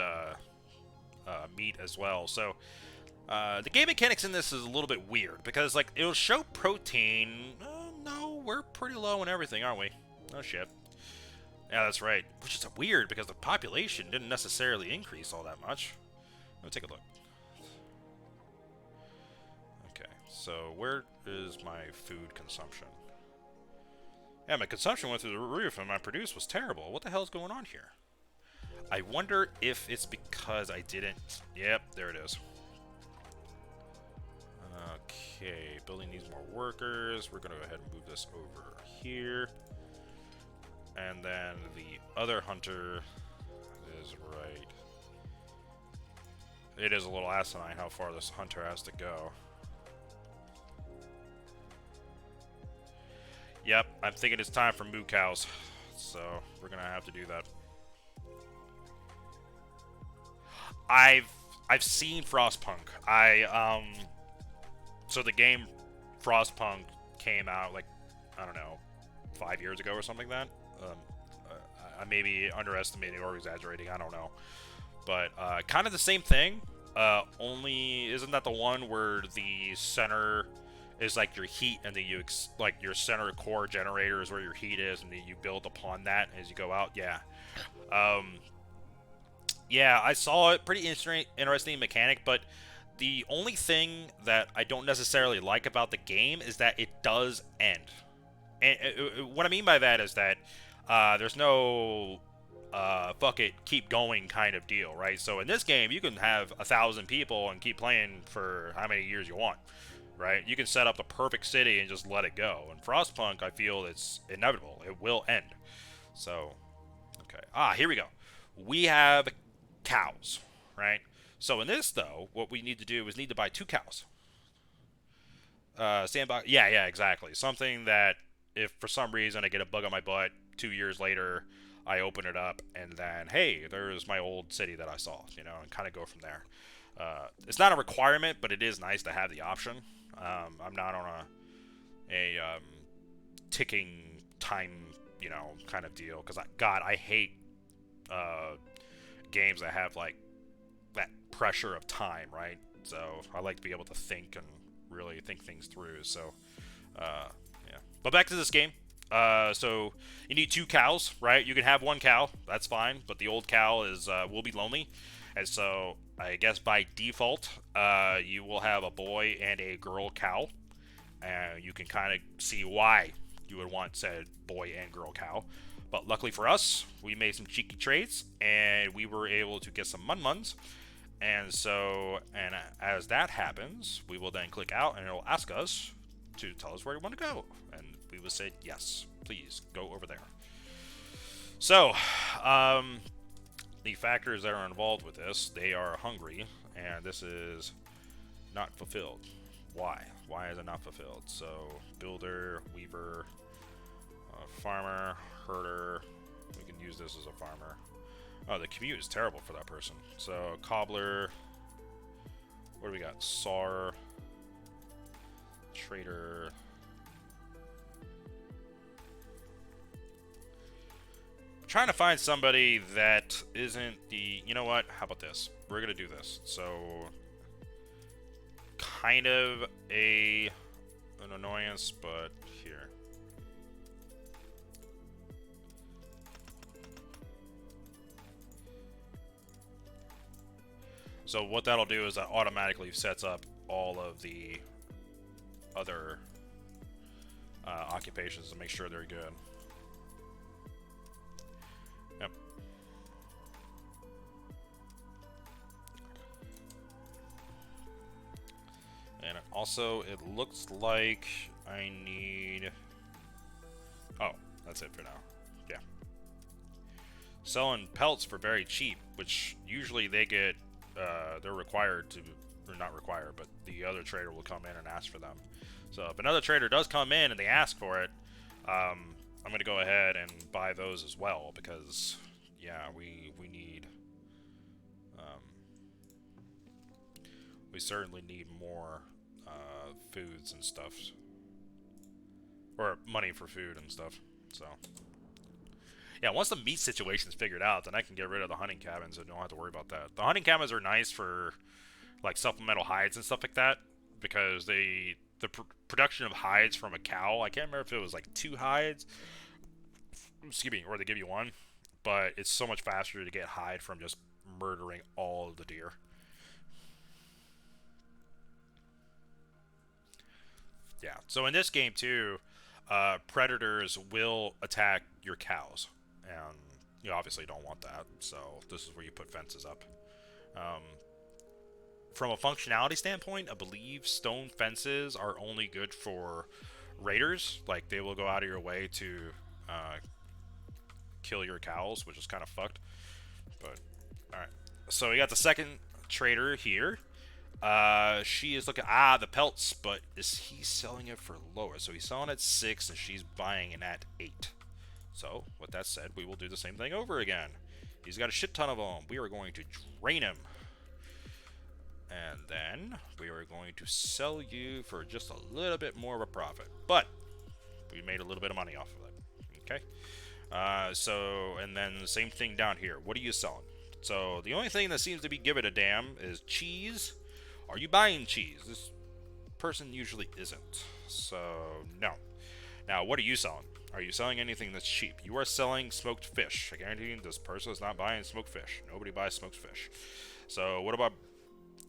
Speaker 1: meat as well. So, the game mechanics in this is a little bit weird because, like, it'll show protein. No, we're pretty low in everything, aren't we? Oh, shit. Yeah, that's right. Which is weird because the population didn't necessarily increase all that much. Let me take a look. Okay, so where is my food consumption? Yeah, my consumption went through the roof and my produce was terrible. What the hell is going on here? I wonder if it's because I didn't... Yep, there it is. Okay, building needs more workers. We're going to go ahead and move this over here. And then the other hunter is right. It is a little asinine how far this hunter has to go. Yep, I'm thinking it's time for moo cows. So, we're gonna have to do that. I've seen Frostpunk. So the game Frostpunk came out, like, I don't know, 5 years ago or something like that. I may be underestimating or exaggerating, I don't know. But kind of the same thing. Only isn't that the one where the center is like your heat, and then like your center core generator is where your heat is, and then you build upon that as you go out. Yeah. Yeah, I saw it. Pretty interesting mechanic, but the only thing that I don't necessarily like about the game is that it does end. And what I mean by that is that there's no fuck it, keep going kind of deal, right? So in this game, you can have 1,000 people and keep playing for how many years you want, right? You can set up the perfect city and just let it go. And Frostpunk, I feel it's inevitable. It will end. So, okay. Here we go. We have cows, right? So in this, though, what we need to do is need to buy 2 cows. Sandbox. Yeah, exactly. Something that if for some reason I get a bug on my butt 2 years later, I open it up and then, hey, there's my old city that I saw, and kind of go from there. It's not a requirement, but it is nice to have the option. I'm not on a ticking time, kind of deal, because I hate games that have like that pressure of time, right? So I like to be able to think and really think things through. So yeah, but back to this game. So you need 2 cows, right? You can have 1 cow, that's fine, but the old cow is will be lonely, and so I guess by default you will have a boy and a girl cow, and you can kind of see why you would want said boy and girl cow. But luckily for us, we made some cheeky trades, and we were able to get some mun-muns. And so, and as that happens, we will then click out, and it will ask us to tell us where we want to go. And we will say, yes, please, go over there. So, the factors that are involved with this, they are hungry, and this is not fulfilled. Why? Why is it not fulfilled? So, builder, weaver, farmer, herder. We can use this as a farmer. Oh, the commute is terrible for that person. So, cobbler. What do we got? Sar. Trader. I'm trying to find somebody that isn't the... You know what? How about this? We're going to do this. So, kind of an annoyance, but here. So what that'll do is that automatically sets up all of the other occupations to make sure they're good. Yep. And also, it looks like I need... Oh, that's it for now. Yeah. Selling pelts for very cheap, which usually they get... they're required to... Or not required, but the other trader will come in and ask for them. So if another trader does come in and they ask for it, I'm going to go ahead and buy those as well, because, yeah, we need... we certainly need more foods and stuff. Or money for food and stuff, so... Yeah, once the meat situation's figured out, then I can get rid of the hunting cabins and don't have to worry about that. The hunting cabins are nice for, like, supplemental hides and stuff like that, because the production of hides from a cow, I can't remember if it was like 2 hides, excuse me, or they give you 1, but it's so much faster to get hide from just murdering all of the deer. Yeah, so in this game too, predators will attack your cows, and you obviously don't want that, so this is where you put fences up. From a functionality standpoint, I believe stone fences are only good for raiders. Like, they will go out of your way to kill your cows, which is kind of fucked. But, alright. So we got the second trader here. She is looking... Ah, the pelts, but is he selling it for lower? So he's selling at 6, and she's buying it at 8. So, with that said, we will do the same thing over again. He's got a shit ton of them. We are going to drain him. And then we are going to sell you for just a little bit more of a profit. But we made a little bit of money off of it. Okay. So, and then the same thing down here. What are you selling? So the only thing that seems to be giving a damn is cheese. Are you buying cheese? This person usually isn't. So, no. Now, what are you selling? Are you selling anything that's cheap? You are selling smoked fish. I guarantee you this person is not buying smoked fish. Nobody buys smoked fish. So, what about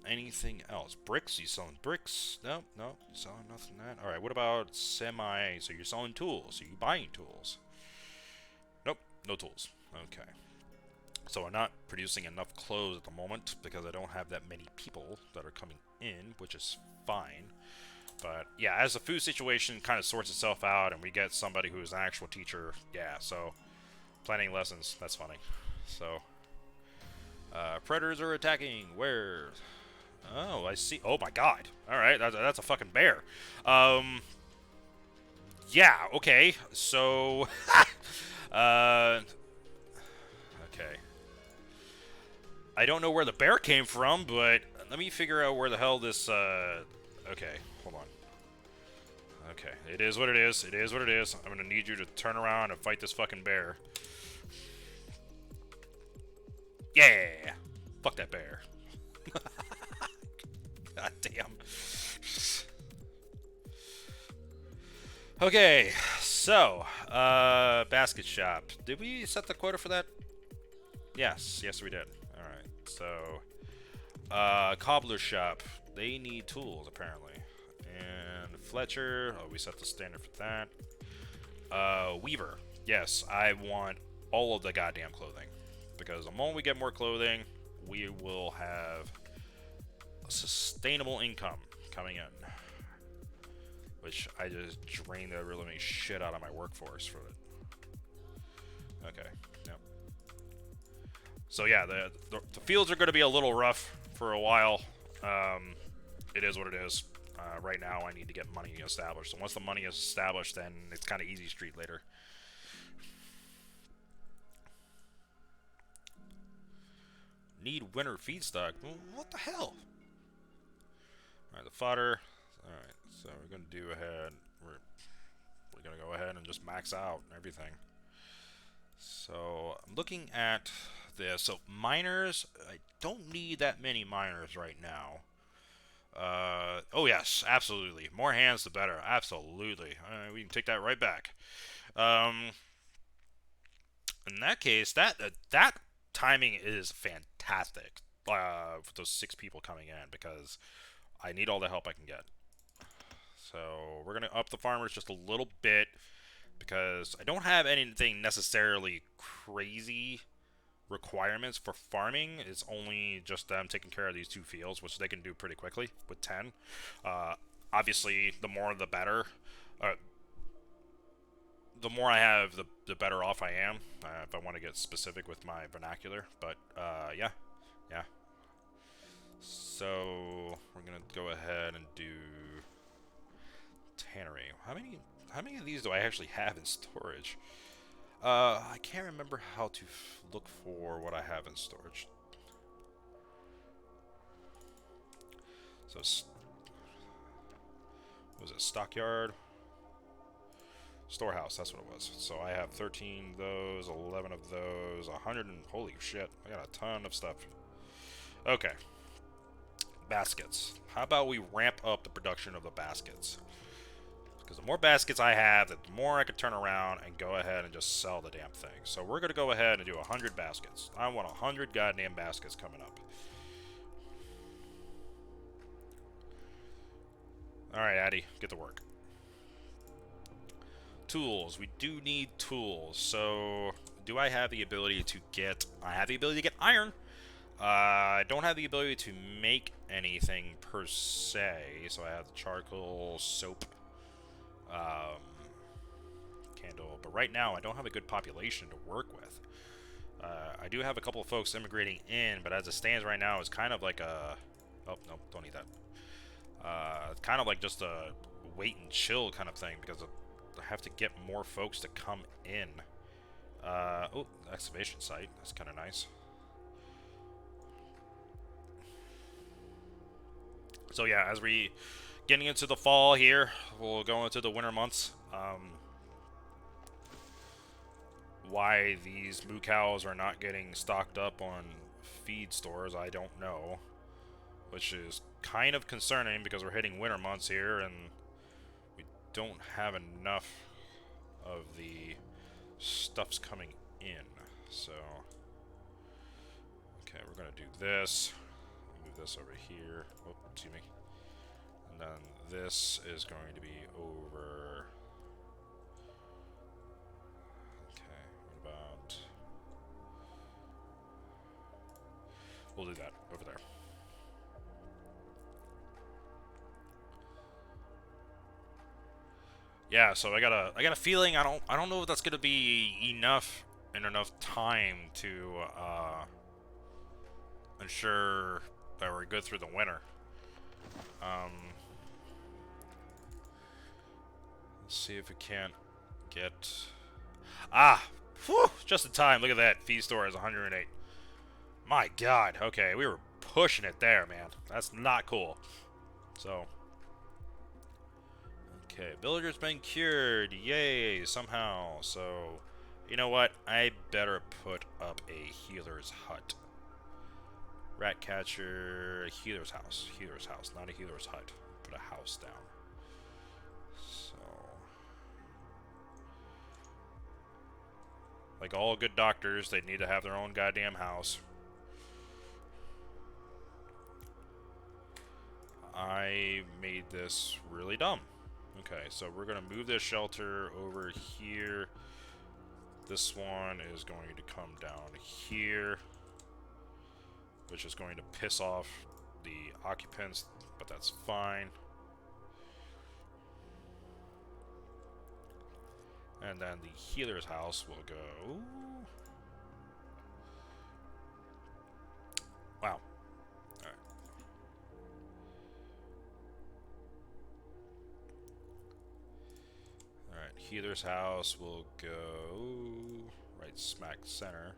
Speaker 1: anything else? Bricks? You selling bricks? No, no, selling nothing that. Alright, what about semi? So you're selling tools. Are you buying tools? Nope, no tools. Okay. So I'm not producing enough clothes at the moment because I don't have that many people that are coming in, which is fine. But yeah, as the food situation kind of sorts itself out and we get somebody who is an actual teacher, yeah, so planning lessons, that's funny. So, predators are attacking. Where? Oh, I see. Oh my god. Alright, that's a fucking bear. Yeah, okay. So, okay. I don't know where the bear came from, but let me figure out where the hell this, okay, hold on. Okay, it is what it is. It is what it is. I'm gonna need you to turn around and fight this fucking bear. Yeah! Fuck that bear. God damn. Okay, so, basket shop. Did we set the quota for that? Yes, yes we did. Alright, so, cobbler shop. They need tools, apparently. And Fletcher, oh, we set the standard for that. Weaver. Yes, I want all of the goddamn clothing. Because the moment we get more clothing, we will have a sustainable income coming in. Which I just drained the really shit out of my workforce for it. Okay, yep. So yeah, the fields are going to be a little rough for a while. It is what it is. Right now I need to get money established. So once the money is established, then it's kind of easy street later. Need winter feedstock. What the hell? Alright, the fodder. Alright, so we're going to do ahead. We're going to go ahead and just max out everything. So I'm looking at this. So miners, I don't need that many miners right now. Oh yes, absolutely. More hands the better. Absolutely. We can take that right back. In that case, that timing is fantastic. For those 6 people coming in, because I need all the help I can get. So we're gonna up the farmers just a little bit because I don't have anything necessarily crazy requirements for farming. It's only just them taking care of these 2 fields, which they can do pretty quickly with 10. Uh, Obviously, the more the better. The more I have, the better off I am. If I want to get specific with my vernacular, but yeah, yeah. So we're gonna go ahead and do tannery. How many of these do I actually have in storage? I can't remember how to look for what I have in storage. So, was it stockyard? Storehouse, that's what it was. So I have 13 of those, 11 of those, 100 and... holy shit, I got a ton of stuff. Okay. Baskets. How about we ramp up the production of the baskets? Because the more baskets I have, the more I can turn around and go ahead and just sell the damn thing. So we're going to go ahead and do 100 baskets. I want 100 goddamn baskets coming up. Alright, Addy, get to work. Tools. We do need tools. So, do I have the ability to get... I have the ability to get iron. I don't have the ability to make anything per se. So I have the charcoal, soap, candle. But right now, I don't have a good population to work with. I do have a couple of folks immigrating in, but as it stands right now, it's kind of like a... oh, no, don't eat that. Kind of like just a wait and chill kind of thing, because I have to get more folks to come in. Oh, excavation site. That's kind of nice. So yeah, as we getting into the fall here, we'll go into the winter months. Why these moo cows are not getting stocked up on feed stores, I don't know. Which is kind of concerning because we're hitting winter months here and we don't have enough of the stuff's coming in. So, okay, we're gonna do this. Move this over here. Oh, excuse me. And then this is going to be over. Okay, what about... we'll do that over there. Yeah, so I got a feeling I don't know if that's gonna be enough in enough time to ensure that we're good through the winter. Let's see if we can't get... ah! Whew! Just in time. Look at that. Feed store is 108. My god. Okay, we were pushing it there, man. That's not cool. So... okay, villager's been cured. Yay, somehow. So, you know what? I better put up a healer's hut. Rat catcher, healer's house. Healer's house, not a healer's hut. Put a house down. So, like all good doctors, they need to have their own goddamn house. I made this really dumb. Okay, so we're gonna move this shelter over here. This one is going to come down here, which is going to piss off the occupants, but that's fine. And then the healer's house will go... wow. Alright. Alright, healer's house will go right smack center.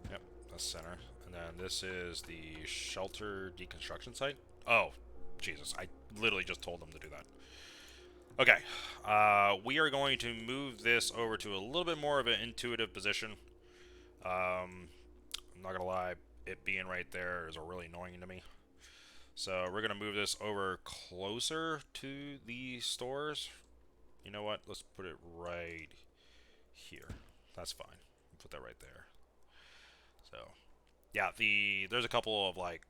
Speaker 1: Yep, that's center. And then this is the shelter deconstruction site. Oh, Jesus. I literally just told them to do that. Okay. We are going to move this over to a little bit more of an intuitive position. I'm not going to lie. It being right there is really annoying to me. So we're going to move this over closer to the stores. You know what? Let's put it right here. That's fine. Put that right there. So, yeah, there's a couple of like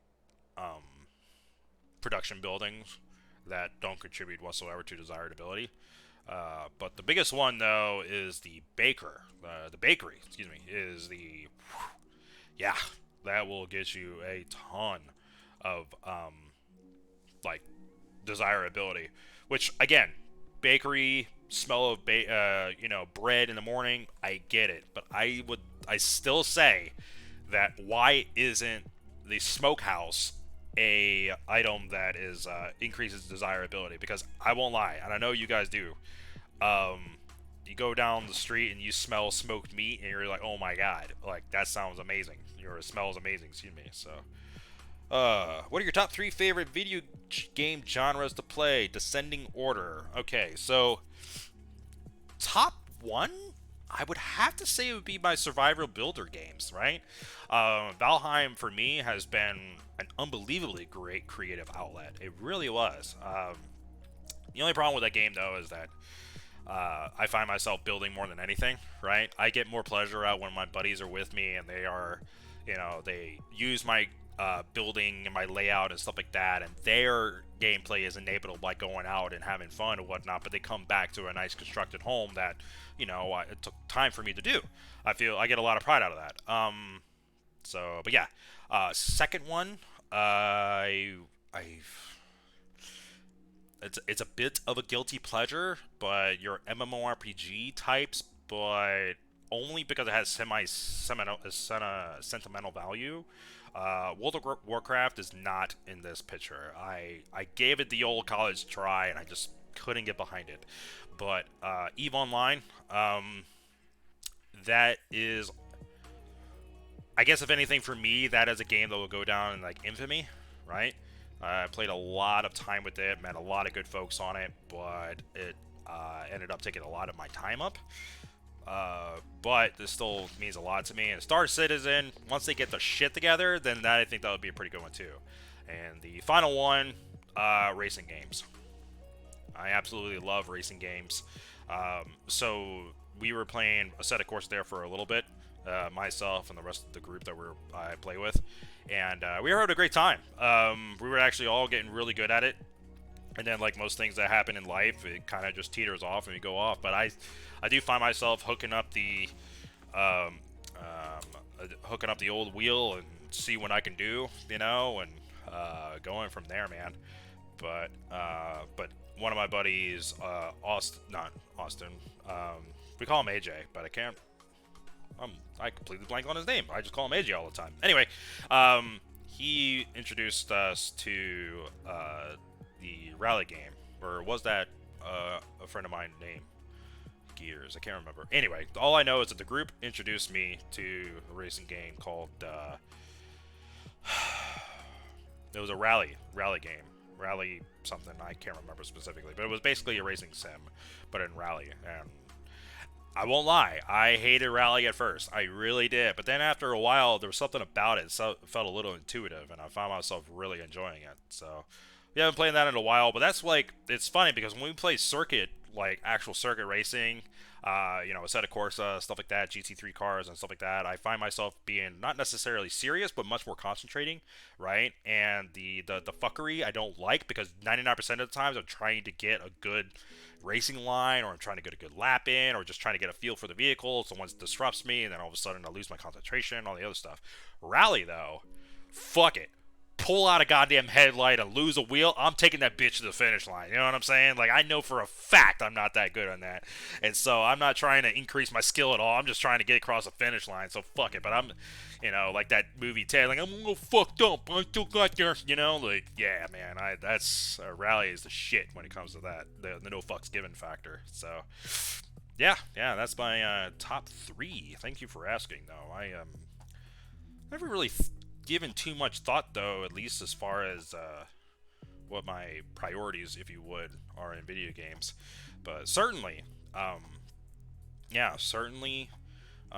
Speaker 1: production buildings that don't contribute whatsoever to desirability. But the biggest one though is the bakery. Excuse me, is the yeah, that will get you a ton of like desirability. Which again, bakery, smell of bread in the morning. I get it, but I still say that why isn't the smokehouse a item that is increases desirability? Because I won't lie, and I know you guys do. You go down the street and you smell smoked meat, and you're like, oh my god, like that sounds amazing. Or it smells amazing. Excuse me. So, what are your top 3 favorite video game genres to play? Descending order. Okay, so top 1, I would have to say it would be my survival builder games, right? Valheim for me has been an unbelievably great creative outlet. It really was. The only problem with that game though is that I find myself building more than anything, right? I get more pleasure out when my buddies are with me and they are, they use my building and my layout and stuff like that, and their gameplay is enabled by going out and having fun and whatnot, but they come back to a nice constructed home that, it took time for me to do. I feel I get a lot of pride out of that. But yeah, second one, it's a bit of a guilty pleasure, but your MMORPG types, but only because it has sentimental value. World of Warcraft is not in this picture. I gave it the old college try, and I just couldn't get behind it. But EVE Online, that is, I guess if anything for me, that is a game that will go down in like infamy, right? I played a lot of time with it, met a lot of good folks on it, but it ended up taking a lot of my time up. But this still means a lot to me. And Star Citizen, once they get their shit together, then I think that would be a pretty good one too. And the final one, racing games. I absolutely love racing games. So we were playing a set of courses there for a little bit, myself and the rest of the group that I play with, and we were having a great time. We were actually all getting really good at it. And then, like most things that happen in life, it kind of just teeters off and we go off. But I do find myself hooking up the old wheel and see what I can do, and going from there, man. But one of my buddies, not Austin, we call him AJ, but I completely blank on his name. I just call him AJ all the time. Anyway, he introduced us to the rally game, or was that a friend of mine named Gears? I can't remember. Anyway, all I know is that the group introduced me to a racing game called it was a rally game, rally something, I can't remember specifically, but it was basically a racing sim, but in rally. And I won't lie, I hated rally at first. I really did. But then after a while, there was something about it. So it felt a little intuitive, and I found myself really enjoying it. So we haven't played that in a while, but that's like, it's funny because when we play circuit, like actual circuit racing, a set of Corsa, stuff like that, GT3 cars and stuff like that, I find myself being not necessarily serious, but much more concentrating, right? And the fuckery I don't like, because 99% of the times I'm trying to get a good racing line, or I'm trying to get a good lap in, or just trying to get a feel for the vehicle. So once it disrupts me, and then all of a sudden I lose my concentration, all the other stuff. Rally though, fuck it. Pull out a goddamn headlight and lose a wheel, I'm taking that bitch to the finish line. You know what I'm saying? Like, I know for a fact I'm not that good on that. And so I'm not trying to increase my skill at all. I'm just trying to get across the finish line. So fuck it. But I'm, like that movie Ted, like, I'm a little fucked up. I still got there. Like, yeah, man. That's rally is the shit when it comes to that. The no fucks given factor. So, yeah, that's my top 3. Thank you for asking, though. I never really given too much thought, though, at least as far as what my priorities, if you would, are in video games. But certainly,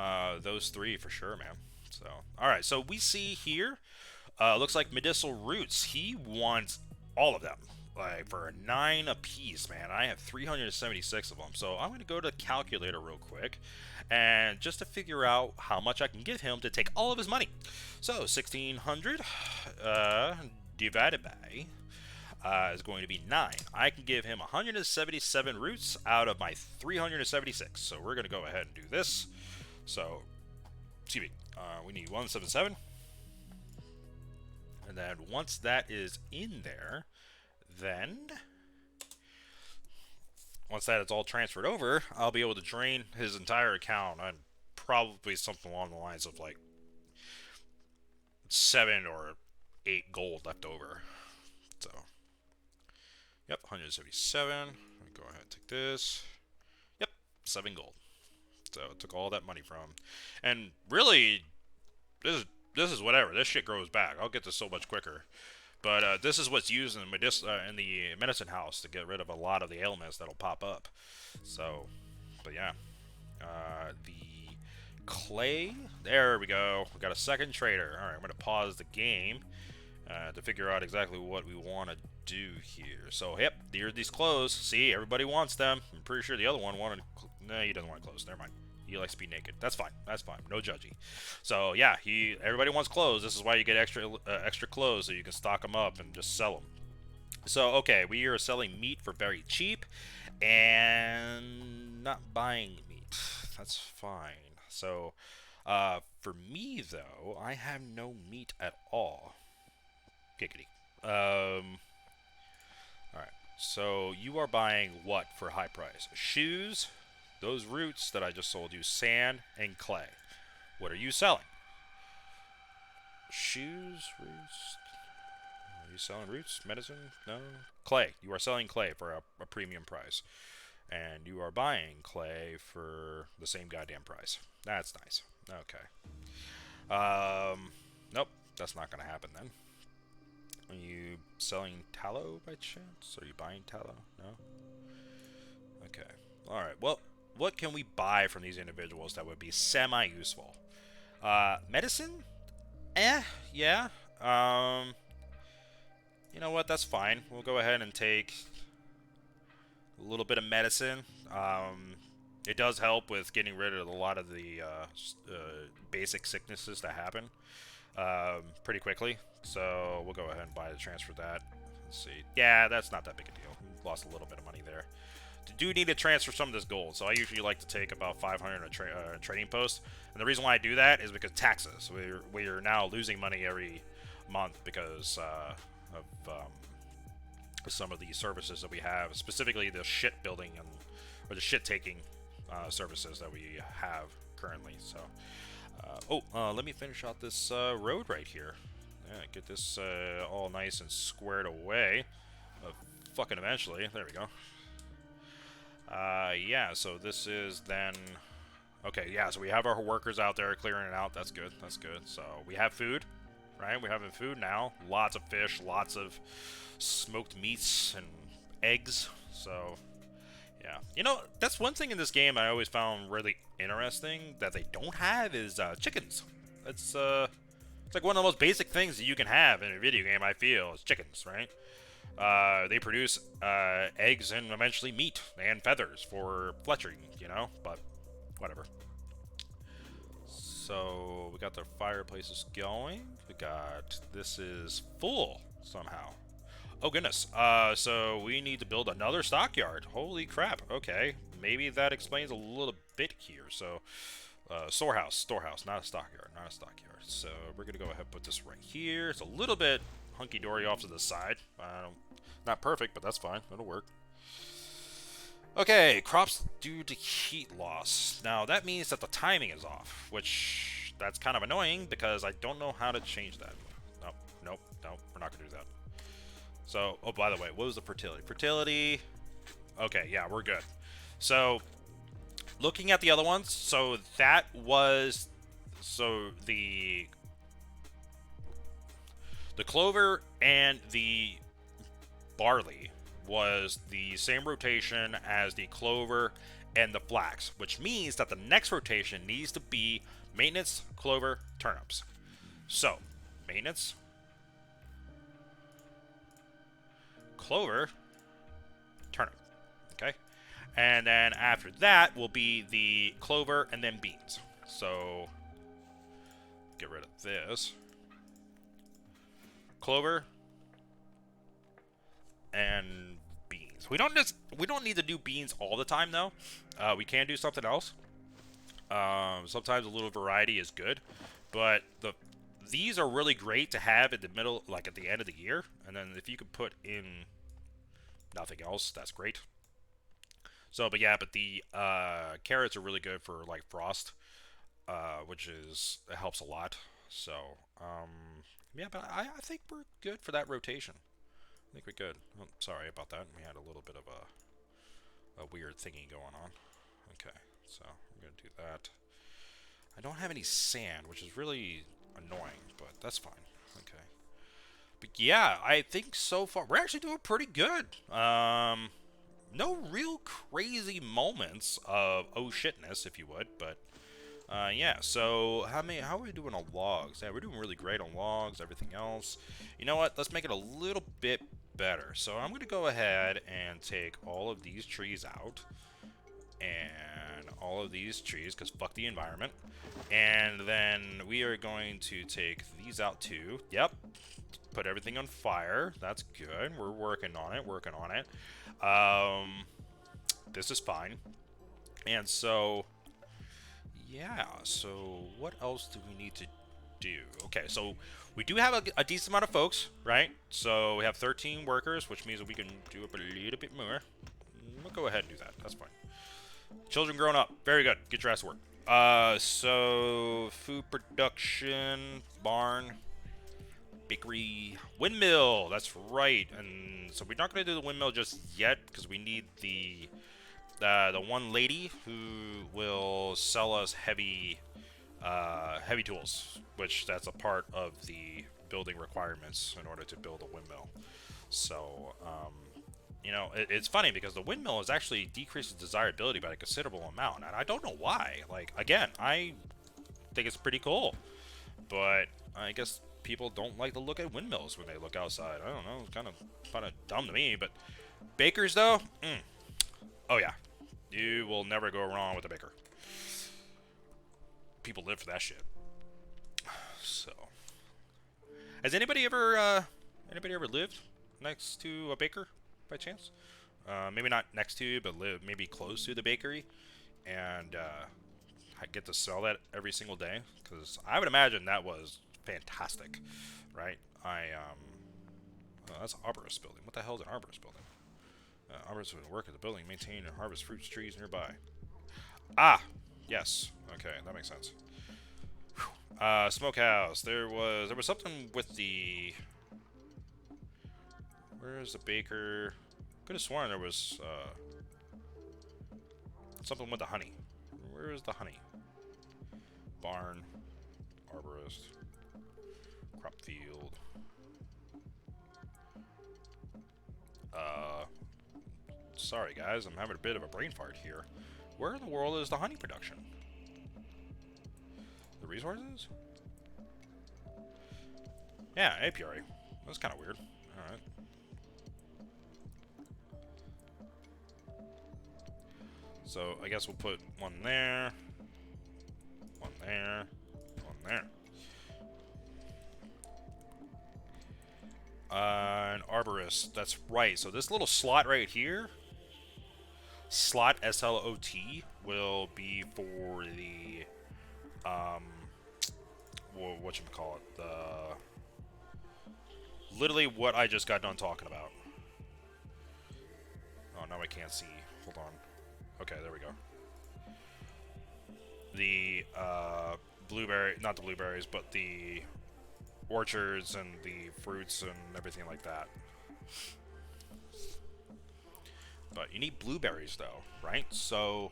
Speaker 1: those 3 for sure, man. So, alright, so we see here, looks like Medicinal Roots, he wants all of them, like, for 9 apiece, man. I have 376 of them, so I'm going to go to the calculator real quick, and just to figure out how much I can give him to take all of his money. So 1,600 divided by is going to be 9. I can give him 177 roots out of my 376. So we're going to go ahead and do this. So, excuse me, we need 177. And then once that is in there, then once that is all transferred over, I'll be able to drain his entire account and probably something along the lines of like 7 or 8 gold left over. So, yep, 177. Let me go ahead and take this. Yep, 7 gold. So it took all that money from. And really, this is whatever. This shit grows back. I'll get this so much quicker. But this is what's used in the medicine house to get rid of a lot of the ailments that'll pop up. So, but yeah. The clay. There we go. We got a second trader. Alright, I'm going to pause the game to figure out exactly what we want to do here. So, yep, here are these clothes. See, everybody wants them. I'm pretty sure the other one wanted... No, he doesn't want clothes. Never mind. He likes to be naked. That's fine. That's fine. No judgy. So yeah, everybody wants clothes. This is why you get extra clothes so you can stock them up and just sell them. So okay, we are selling meat for very cheap and not buying meat. That's fine. So for me though, I have no meat at all. Giggity. All right. So you are buying what for high price? Shoes. Those roots that I just sold you, sand and clay. What are you selling? Shoes, roots. Are you selling roots? Medicine? No. Clay. You are selling clay for a premium price. And you are buying clay for the same goddamn price. That's nice. Okay. Nope. That's not going to happen then. Are you selling tallow by chance? Are you buying tallow? No? Okay. Alright. Well, what can we buy from these individuals that would be semi-useful? Medicine? Yeah. You know what? That's fine. We'll go ahead and take a little bit of medicine. It does help with getting rid of a lot of the basic sicknesses that happen pretty quickly. So we'll go ahead and buy the transfer that. Let's see. Yeah, that's not that big a deal. We lost a little bit of money there. Do need to transfer some of this gold, so I usually like to take about 500 a trading post. And the reason why I do that is because taxes. We're now losing money every month because of some of the services that we have, specifically the shit building or the shit taking services that we have currently. So, let me finish out this road right here. Yeah, get this all nice and squared away. Fucking eventually. There we go. Yeah, so this is then... Okay, yeah, so we have our workers out there clearing it out. That's good, that's good. So we have food, right? We're having food now. Lots of fish, lots of smoked meats and eggs. So, yeah. You know, that's one thing in this game I always found really interesting that they don't have is chickens. It's like one of the most basic things that you can have in a video game, I feel, is chickens, right? They produce eggs and eventually meat and feathers for fletching, you know, but whatever. So we got the fireplaces going. This is full somehow. Oh goodness. So we need to build another stockyard. Holy crap. Okay. Maybe that explains a little bit here. So storehouse, not a stockyard. So we're gonna go ahead and put this right here. It's a little bit hunky-dory off to the side. Not perfect, but that's fine. It'll work. Okay, crops due to heat loss. Now, that means that the timing is off, which that's kind of annoying because I don't know how to change that. Nope, we're not going to do that. So, oh, by the way, what was the fertility? Fertility, okay, yeah, we're good. So, looking at the other ones, so that was, so the clover and the barley was the same rotation as the clover and the flax, which means that the next rotation needs to be maintenance, clover, turnips. So, maintenance, clover, turnip, okay? And then after that will be the clover and then beans. So, get rid of this. Clover, and beans. We don't need to do beans all the time though. We can do something else. Sometimes a little variety is good, but these are really great to have in the middle, like at the end of the year. And then if you could put in nothing else, that's great. So, but yeah, but the carrots are really good for like frost, which is it helps a lot. So, yeah, but I think we're good for that rotation. I think we're good. Oh, sorry about that. We had a little bit of a weird thingy going on. Okay, so I'm gonna do that. I don't have any sand, which is really annoying, but that's fine. Okay. But yeah, I think so far we're actually doing pretty good. No real crazy moments of oh shitness, if you would, but yeah. So how are we doing on logs? Yeah, we're doing really great on logs. Everything else, you know what? Let's make it a little bit better. So I'm gonna go ahead and take all of these trees out, and all of these trees, because fuck the environment. And then we are going to take these out too. Yep. Put everything on fire. That's good. We're working on it. Working on it. This is fine. And so, yeah. So what else do we need to do? Okay, so we do have a decent amount of folks, right? So we have 13 workers, which means that we can do a little bit more. We'll go ahead and do that. That's fine. Children grown up. Very good. Get your ass to work. So food production, barn, bakery, windmill. That's right. And so we're not going to do the windmill just yet because we need the one lady who will sell us heavy tools, which that's a part of the building requirements in order to build a windmill. So you know, it's funny because the windmill has actually decreased its desirability by a considerable amount, and I don't know why. Like, again, I think it's pretty cool, but I guess people don't like to look at windmills when they look outside. I don't know, it's kind of dumb to me. But bakers, though, oh yeah, you will never go wrong with a baker. People live for that shit. So, has anybody ever lived next to a baker? By chance, maybe not next to, but live maybe close to the bakery, and I get to sell that every single day, because I would imagine that was fantastic, right? That's an arborist building. What the hell is an arborist building? Arborists would work at the building, maintain and harvest fruits, trees nearby. Ah, yes. Okay, that makes sense. Smokehouse. There was something with the. Where is the baker? Could have sworn there was something with the honey. Where is the honey? Barn, arborist, crop field. Sorry guys, I'm having a bit of a brain fart here. Where in the world is the honey production? The resources? Yeah, apiary. That's kind of weird. Alright. So, I guess we'll put one there, one there, one there. An arborist, that's right. So this little slot right here, slot S-L-O-T, will be for the, whatchamacallit, literally what I just got done talking about. Oh, now I can't see. Hold on. Okay, there we go. The not the blueberries, but the orchards and the fruits and everything like that. But you need blueberries though, right? So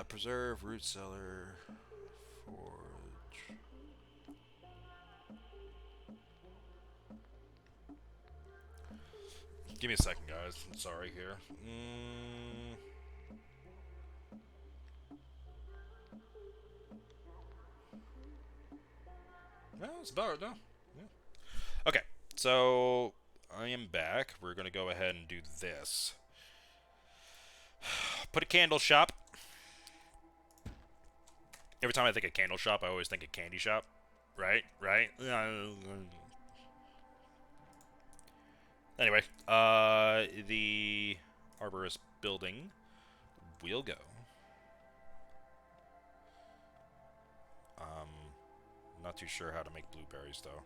Speaker 1: preserve, root cellar, forage. Give me a second, guys. I'm sorry here. No, it's about it, no. Yeah. Okay, so I am back. We're going to go ahead and do this. Put a candle shop. Every time I think of candle shop, I always think of candy shop. Right? Right? Anyway, the arborist building will go. Not too sure how to make blueberries though.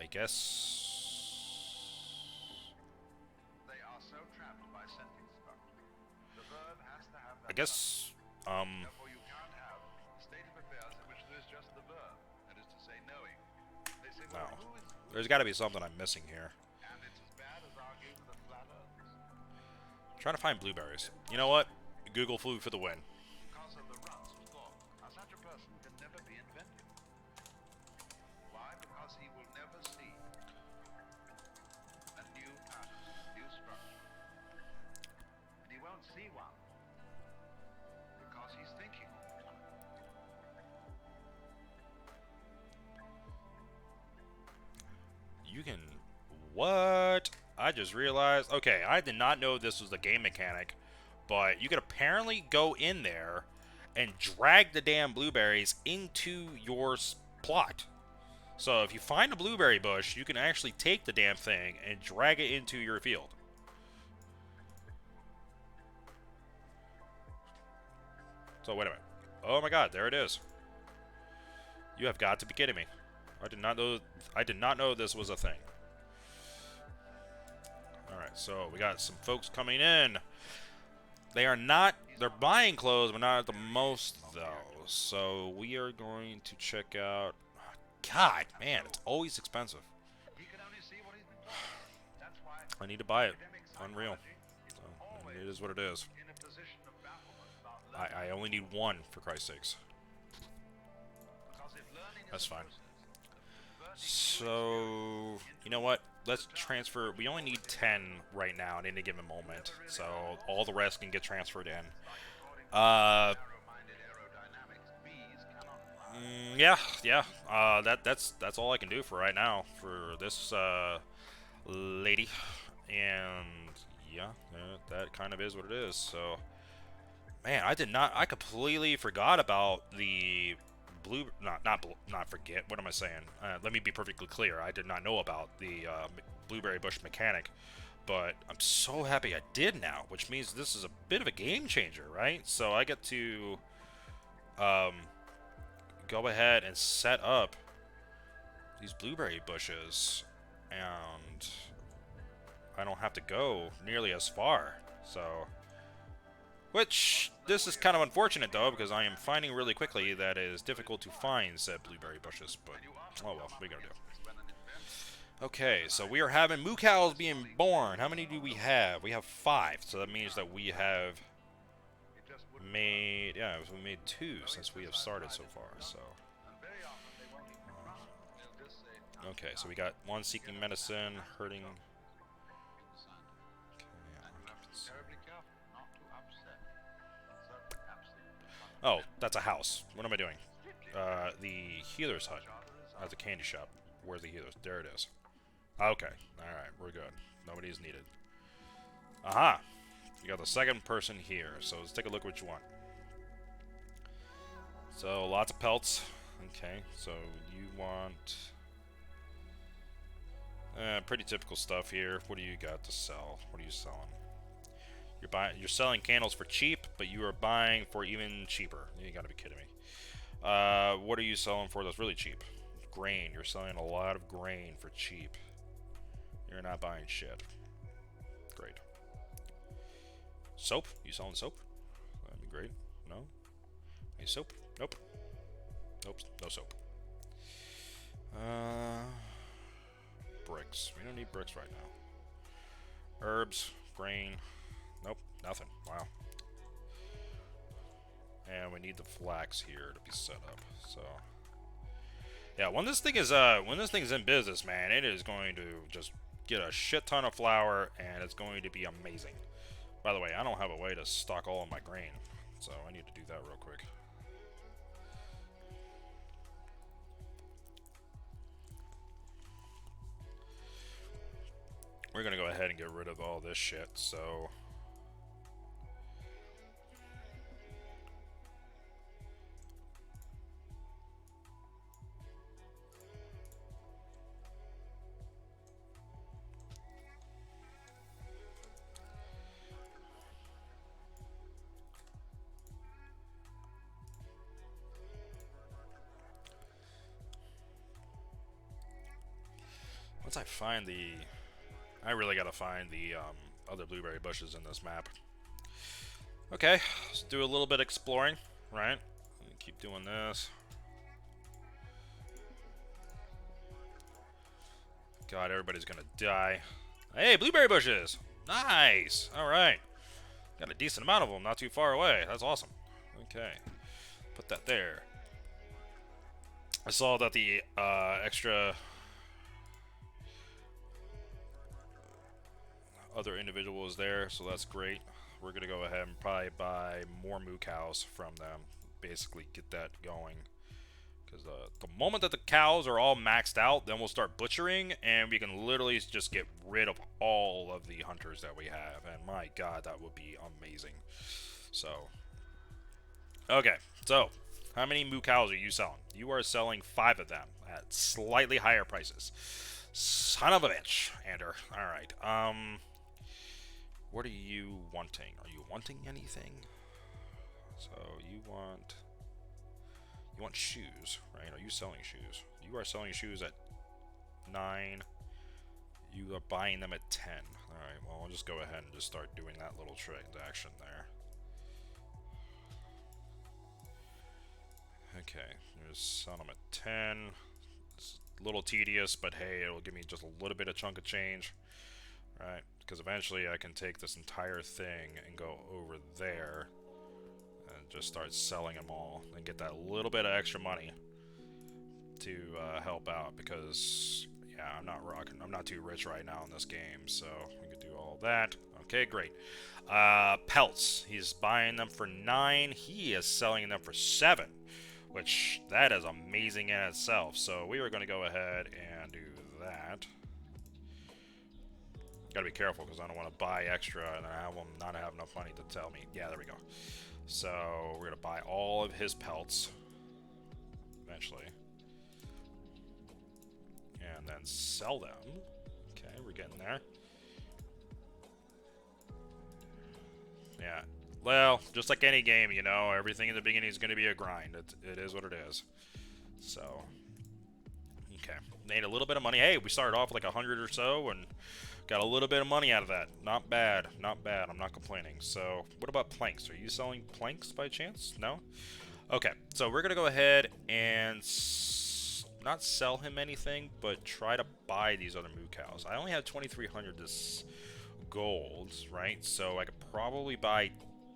Speaker 1: I guess.
Speaker 2: They are so trapped by sentence structure. The verb has to have that.
Speaker 1: I guess.
Speaker 2: Therefore, you can't have a state of affairs in which there is just the verb, that is to say, knowing. They say, well,
Speaker 1: No.
Speaker 2: who is?
Speaker 1: There's got to be something I'm missing here.
Speaker 2: And it's as bad as arguing with a flat earth.
Speaker 1: Trying to find blueberries. You know what? Google flew for the win.
Speaker 2: Because of the ruts of thought. Now, such a person can never be inventive. Why? Because he will never see a new pattern, new structure. And he won't see one because he's thinking all the time.
Speaker 1: You can... What? I just realized... Okay, I did not know this was the game mechanic, but you could apparently go in there and drag the damn blueberries into your plot. So if you find a blueberry bush, you can actually take the damn thing and drag it into your field. So wait a minute. Oh my god, there it is. You have got to be kidding me. I did not know this was a thing. Alright, so we got some folks coming in. They're buying clothes, but not at the most, though. So we are going to check out... God, man, it's always expensive. I need to buy it. Unreal. So, it is what it is. I only need one, for Christ's sakes. That's fine. So, you know what? Let's transfer. We only need 10 right now at any given moment. So, all the rest can get transferred in. Yeah. That's all I can do for right now for this lady. And yeah, that kind of is what it is. So, man, I completely forgot about the not forget. What am I saying? Let me be perfectly clear. I did not know about the blueberry bush mechanic, but I'm so happy I did now, which means this is a bit of a game changer, right? So I get to go ahead and set up these blueberry bushes, and I don't have to go nearly as far. So, which, this is kind of unfortunate, though, because I am finding really quickly that it is difficult to find said blueberry bushes, but, oh well, we gotta do. Okay, so we are having moo cows being born. How many do we have? We have 5, so that means that we have made, yeah, we made 2 since we have started so far, so. Okay, so we got 1 seeking medicine, hurting. Oh, that's a house. What am I doing? The healer's hut. That's a candy shop. Where's the healer's? There it is. Okay. Alright, we're good. Nobody's needed. Aha! You got the second person here, so let's take a look what you want. So, lots of pelts. Okay, so you want... pretty typical stuff here. What do you got to sell? What are you selling? You're selling candles for cheap, but you are buying for even cheaper. You gotta be kidding me. What are you selling for that's really cheap? Grain. You're selling a lot of grain for cheap. You're not buying shit. Great. Soap? You selling soap? That'd be great. No? Any soap? Nope. Nope. No soap. Bricks. We don't need bricks right now. Herbs. Grain. Nope, nothing. Wow. And we need the flax here to be set up. So, yeah, when this thing is in business, man, it is going to just get a shit ton of flour, and it's going to be amazing. By the way, I don't have a way to stock all of my grain, so I need to do that real quick. We're gonna go ahead and get rid of all this shit, so... once I find the... I really gotta find the other blueberry bushes in this map. Okay, let's do a little bit exploring, right? Keep doing this. God, everybody's gonna die. Hey, blueberry bushes! Nice! Alright. Got a decent amount of them, not too far away. That's awesome. Okay. Put that there. I saw that the extra other individual was there, so that's great. We're gonna go ahead and probably buy more moo cows from them. Basically get that going. Because the moment that the cows are all maxed out, then we'll start butchering, and we can literally just get rid of all of the hunters that we have. And my god, that would be amazing. So, okay. So, how many moo cows are you selling? You are selling 5 of them at slightly higher prices. Son of a bitch, Ander. Alright. What are you wanting? Are you wanting anything? So, you want... You want shoes, right? Are you selling shoes? You are selling shoes at 9. You are buying them at 10. Alright, well, I'll just go ahead and just start doing that little transaction there. Okay, just sell them at 10. It's a little tedious, but hey, it'll give me just a little bit of chunk of change. Right? Because eventually I can take this entire thing and go over there. Just start selling them all and get that little bit of extra money to help out, because yeah, I'm not too rich right now in this game, so we could do all that. Okay, great. Pelts, he's buying them for 9. He is selling them for 7, which that is amazing in itself. So we are going to go ahead and do that. Gotta be careful because I don't want to buy extra and then I will not have enough money to tell me. Yeah, there we go. So we're gonna buy all of his pelts eventually, and then sell them. Okay, we're getting there. Yeah, well, just like any game, you know, everything in the beginning is gonna be a grind. It is what it is. So, okay, made a little bit of money. Hey, we started off with like 100 or so, and got a little bit of money out of that. Not bad, not bad. I'm not complaining. So, what about planks? Are you selling planks by chance? No? Okay, so we're going to go ahead and not sell him anything, but try to buy these other moo cows. I only have 2,300 this gold, right? So I could probably buy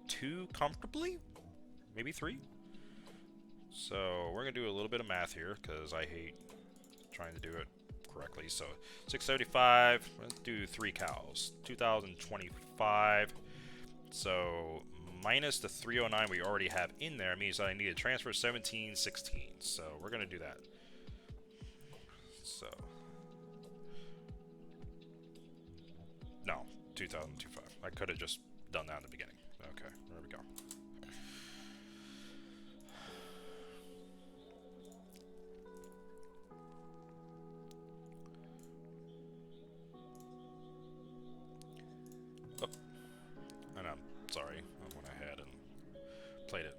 Speaker 1: 2 comfortably? Maybe 3? So we're going to do a little bit of math here, because I hate trying to do it correctly. So 675, let's do 3 cows, 2025. So minus the 309 we already have in there means that I need to transfer 1716. So we're gonna do that. So no, 2025. I could have just done that in the beginning. Okay, there we go. And I'm sorry, I went ahead and played it.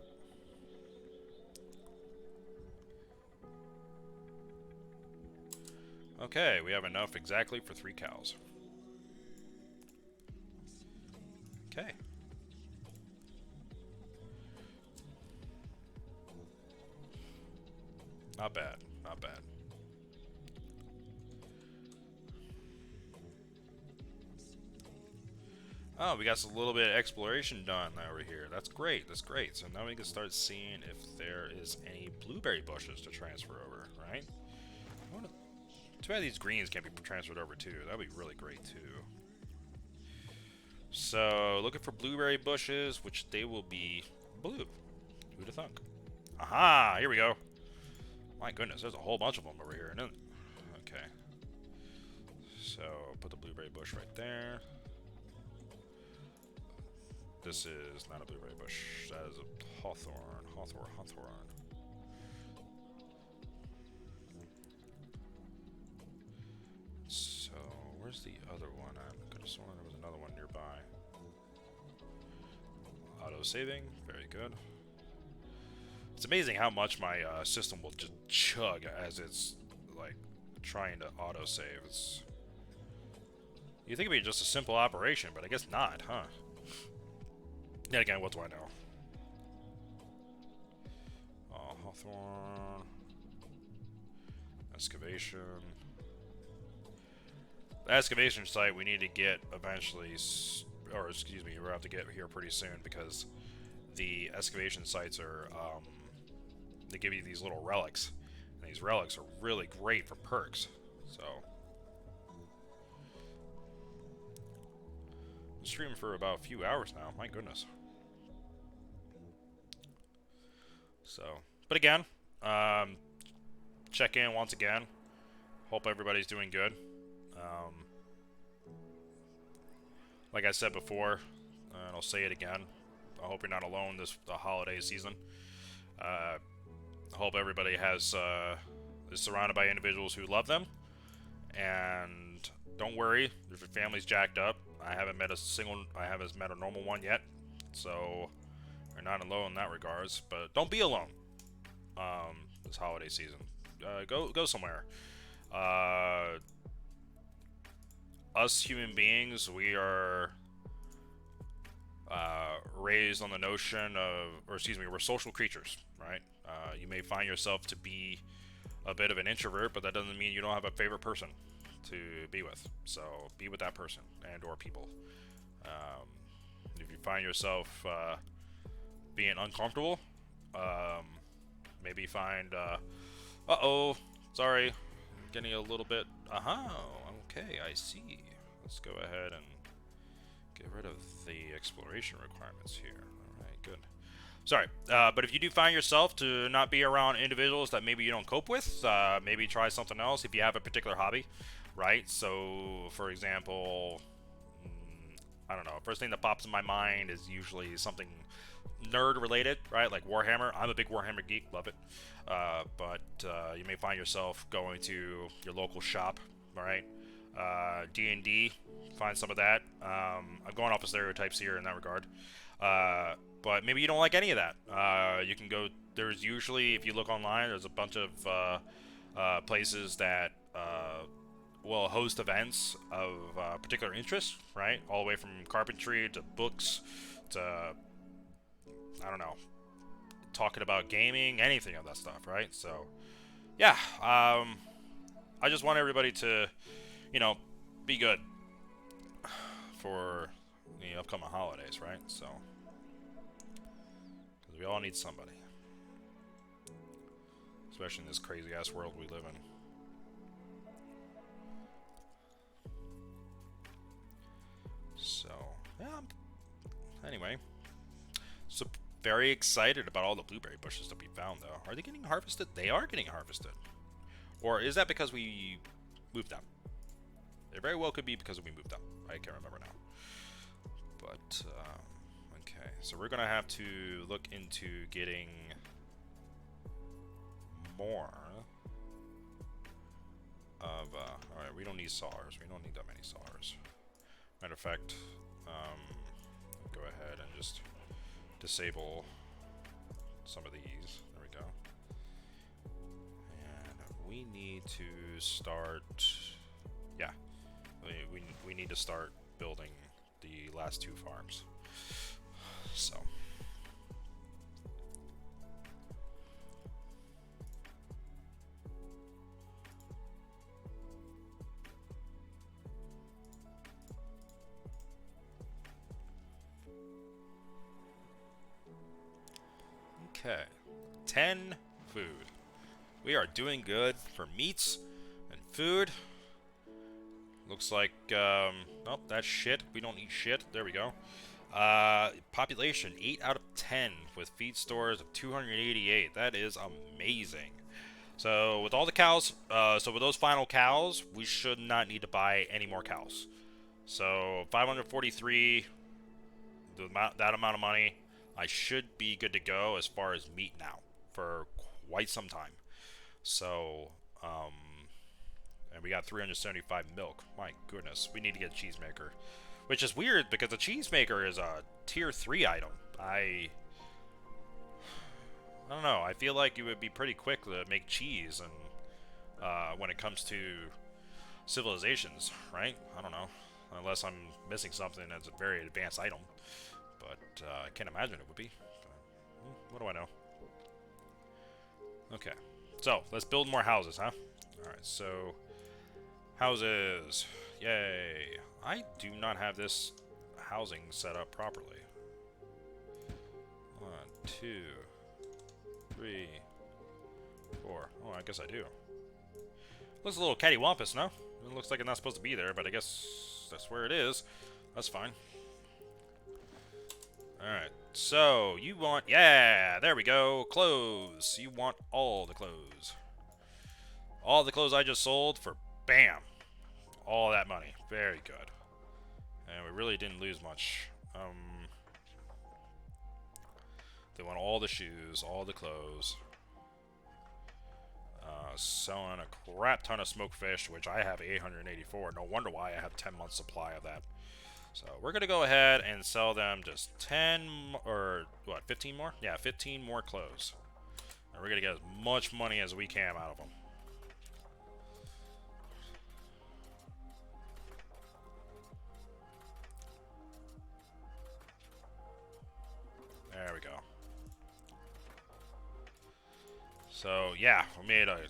Speaker 1: Okay, we have enough exactly for 3 cows. Okay. Not bad, not bad. Oh, we got a little bit of exploration done over here. That's great, that's great. So now we can start seeing if there is any blueberry bushes to transfer over, right? Too bad these greens can't be transferred over too. That would be really great too. So, looking for blueberry bushes, which they will be blue. Who'd have thunk? Aha! Here we go. My goodness, there's a whole bunch of them over here, isn't it? Okay. So, put the blueberry bush right there. This is not a blueberry bush. That is a hawthorn. Hawthorn. So, where's the other one? I could have sworn there was another one nearby. Auto saving. Very good. It's amazing how much my system will just chug as it's like trying to auto save. It's You think it'd be just a simple operation, but I guess not, huh? Then again, what do I know? Hawthorne. Excavation. The excavation site we need to get eventually, or excuse me, we're going to have to get here pretty soon because the excavation sites are, they give you these little relics. And these relics are really great for perks, so. I'm streaming for about a few hours now, my goodness. So, but again, check in once again. Hope everybody's doing good. Like I said before, and I'll say it again, I hope you're not alone the holiday season. Hope everybody is surrounded by individuals who love them, and don't worry if your family's jacked up. I haven't met a normal one yet, so you're not alone in that regards. But don't be alone this holiday season. Go somewhere. Us human beings, we are raised on the notion of, or excuse me, we're social creatures, right? You may find yourself to be a bit of an introvert, but that doesn't mean you don't have a favorite person to be with. So be with that person and or people. If you find yourself being uncomfortable, maybe find uh-oh, sorry, getting a little bit, okay, I see. Let's go ahead and get rid of the exploration requirements here. Alright, good. Sorry, but if you do find yourself to not be around individuals that maybe you don't cope with, maybe try something else if you have a particular hobby, right? So, for example, I don't know, first thing that pops in my mind is usually something nerd related, right? Like Warhammer. I'm a big Warhammer geek, love it. But you may find yourself going to your local shop, right? D&D, find some of that. I'm going off of stereotypes here in that regard. But maybe you don't like any of that. You can go, there's usually, if you look online, there's a bunch of places that will host events of particular interest, right? All the way from carpentry to books to, I don't know, talking about gaming, anything of that stuff, right? So, yeah, I just want everybody to, you know, be good for the upcoming holidays, right? So, because we all need somebody, especially in this crazy-ass world we live in. So, yeah, anyway, so very excited about all the blueberry bushes that we found, though. Are they getting harvested? They are getting harvested. Or is that because we moved them? It very well could be because we moved them. I can't remember now. But, okay. So we're going to have to look into getting more of, alright, we don't need saws. We don't need that many saws. Matter of fact, go ahead and just disable some of these. There we go. And we need to start, yeah, we need to start building the last 2 farms. So. Okay, 10 food. We are doing good for meats and food. Looks like, oh, that's shit. We don't eat shit. There we go. Population, 8 out of 10 with feed stores of 288. That is amazing. So with all the cows, so with those final cows, we should not need to buy any more cows. So 543, that amount of money. I should be good to go as far as meat now for quite some time. So, and we got 375 milk. My goodness, we need to get a cheesemaker. Which is weird because the cheesemaker is a tier 3 item. I don't know, I feel like it would be pretty quick to make cheese and when it comes to civilizations, right? I don't know. unless I'm missing something that's a very advanced item. But I can't imagine it would be. But, what do I know? Okay, so let's build more houses, huh? Alright, so houses. Yay. I do not have this housing set up properly. 1, 2, 3, 4. Oh, I guess I do. Looks a little cattywampus, no? It looks like it's not supposed to be there, but I guess that's where it is. That's fine. Alright, so you want... Yeah, there we go. Clothes. You want all the clothes. All the clothes I just sold for, bam, all that money. Very good. And we really didn't lose much. They want all the shoes, all the clothes. Selling a crap ton of smoked fish, which I have 884. No wonder why I have 10 months supply of that. So we're gonna go ahead and sell them just 10 or what, 15 more? Yeah, 15 more clothes. And we're gonna get as much money as we can out of them. There we go. So yeah, we made a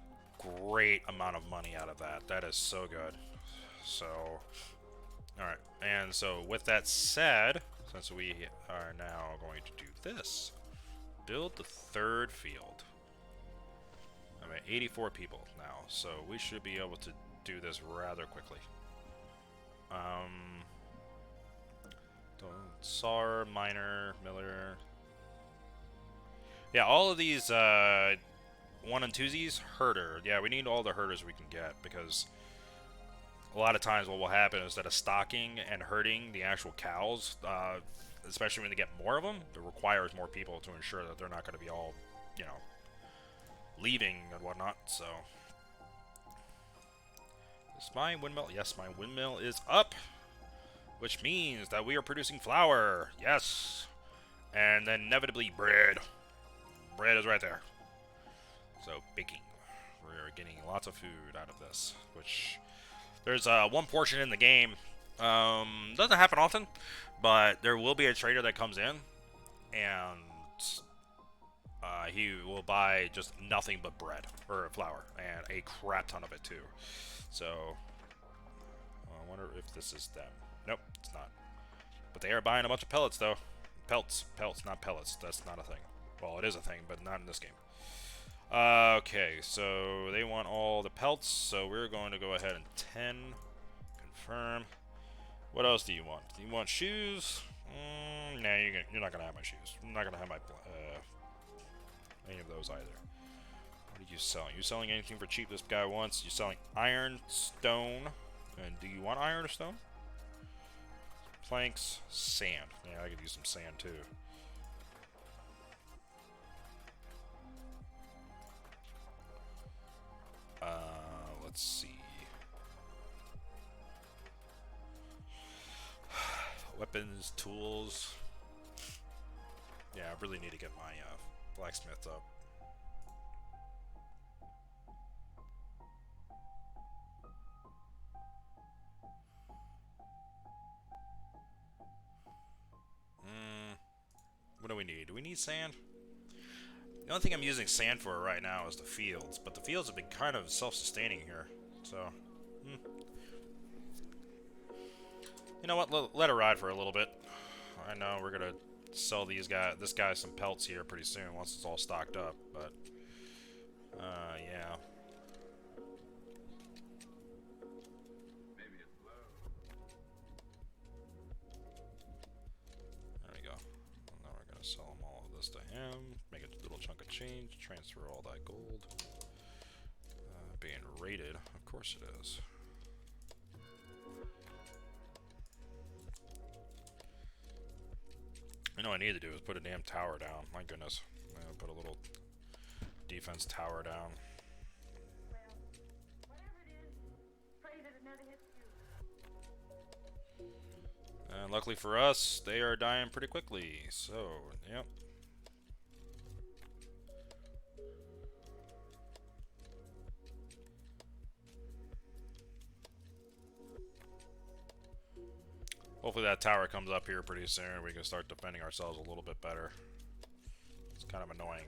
Speaker 1: great amount of money out of that. That is so good. So, alright. And so with that said, since we are now going to do this, build the third field. I'm at 84 people now, so we should be able to do this rather quickly. Sar, Miner, Miller. Yeah, all of these one and twosies, herder. Yeah, we need all the herders we can get, because a lot of times what will happen is that stocking and herding the actual cows, especially when they get more of them, it requires more people to ensure that they're not going to be all, you know, leaving and whatnot. So, is my windmill? Yes, my windmill is up, which means that we are producing flour. Yes, and then inevitably bread. Bread is right there. So baking, we're getting lots of food out of this, which there's one portion in the game, doesn't happen often, but there will be a trader that comes in, and he will buy just nothing but bread, or flour, and a crap ton of it too. So, I wonder if this is them. Nope, it's not. But they are buying a bunch of pellets though. Pelts, not pellets, that's not a thing. Well, it is a thing, but not in this game. Okay, so they want all the pelts, so we're going to go ahead and 10. Confirm. What else do you want? Do you want shoes? Nah, you're not going to have my shoes. I'm not going to have my any of those either. What are you selling? You selling anything for cheap this guy wants? You're selling iron, stone, and do you want iron or stone? Planks, sand. Yeah, I could use some sand too. Let's see. Weapons, tools. Yeah, I really need to get my blacksmith up. What do we need? Do we need sand? The only thing I'm using sand for right now is the fields, but the fields have been kind of self-sustaining here, so... You know what? Let it ride for a little bit. I know we're gonna sell this guy some pelts here pretty soon once it's all stocked up, but... yeah. There we go. Now we're gonna sell him all of this to him. Make a little chunk of change. Transfer all that gold. Being raided. Of course it is. You know what I need to do is put a damn tower down. My goodness. I'm gonna put a little defense tower down. And luckily for us, they are dying pretty quickly. So, yep. Hopefully that tower comes up here pretty soon. We can start defending ourselves a little bit better. It's kind of annoying.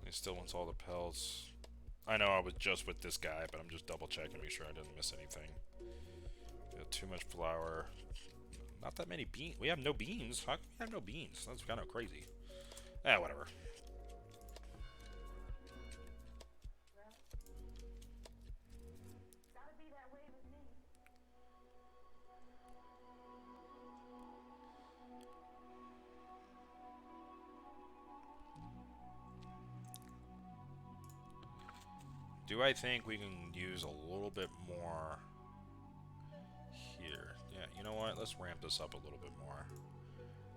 Speaker 1: He still wants all the pelts. I know I was just with this guy, but I'm just double checking to make sure I didn't miss anything. Got too much flour. Not that many beans. We have no beans. How can we have no beans? That's kind of crazy. Ah, whatever. Do I think we can use a little bit more here? Yeah, you know what? Let's ramp this up a little bit more.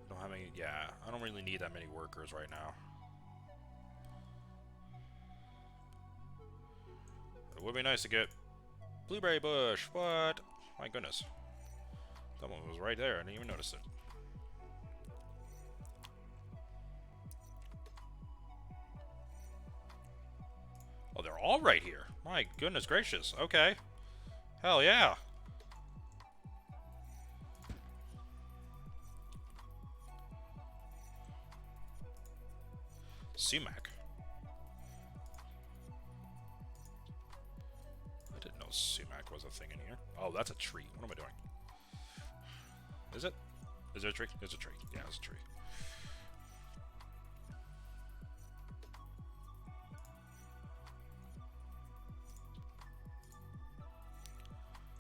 Speaker 1: Don't have any. Yeah, I don't really need that many workers right now. It would be nice to get blueberry bush. What? My goodness. That one was right there. I didn't even notice it. Oh, they're all right here. My goodness gracious. Okay. Hell yeah. Sumac. I didn't know sumac was a thing in here. Oh, that's a tree. What am I doing? Is it? Is there a tree? There's a tree. Yeah, it's a tree.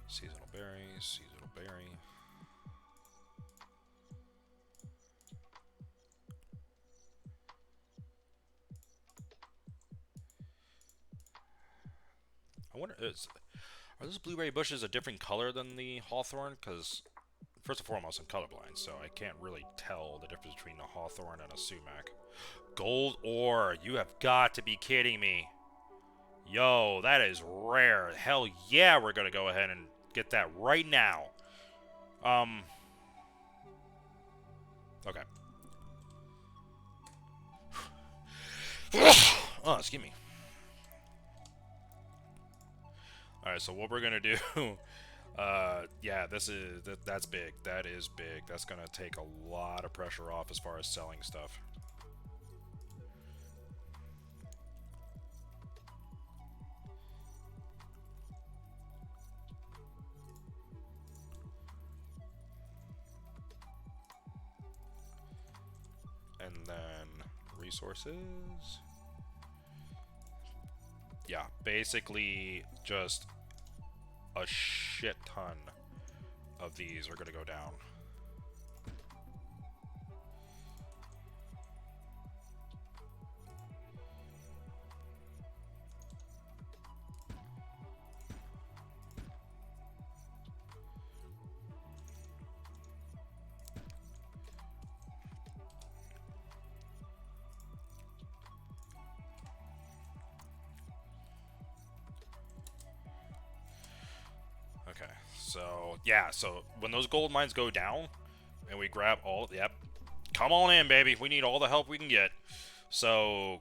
Speaker 1: Seasonal berries, seasonal berry. I wonder, are those blueberry bushes a different color than the hawthorn? Because, first and foremost, I'm colorblind, so I can't really tell the difference between a hawthorn and a sumac. Gold ore! You have got to be kidding me. Yo, that is rare. Hell yeah, we're gonna go ahead and get that right now. Okay. Oh, excuse me. Alright, so what we're gonna do, yeah, that's big. That is big. That's gonna take a lot of pressure off as far as selling stuff. And then resources. Yeah, basically just a shit ton of these are gonna go down. Okay, so yeah, so when those gold mines go down and we grab all, yep, come on in, baby. We need all the help we can get. So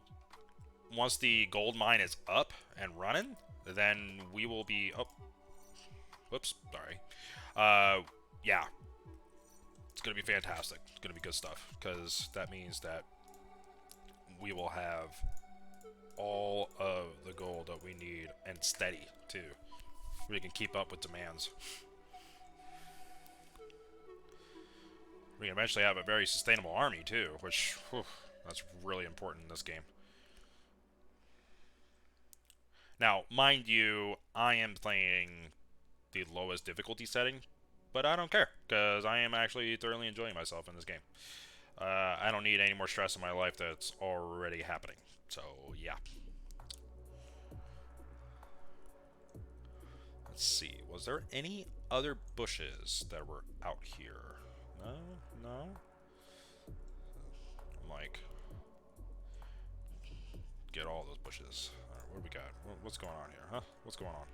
Speaker 1: once the gold mine is up and running, then we will be, oh, whoops, sorry. Yeah, it's gonna be fantastic. It's gonna be good stuff because that means that we will have all of the gold that we need and steady too. We can keep up with demands. We can eventually have a very sustainable army too, which whew, that's really important in this game. Now, mind you, I am playing the lowest difficulty setting, but I don't care because I am actually thoroughly enjoying myself in this game. I don't need any more stress in my life that's already happening. So yeah. Let's see. Was there any other bushes that were out here? No? No? I'm like, get all those bushes. Alright, what do we got? What's going on here, huh? What's going on?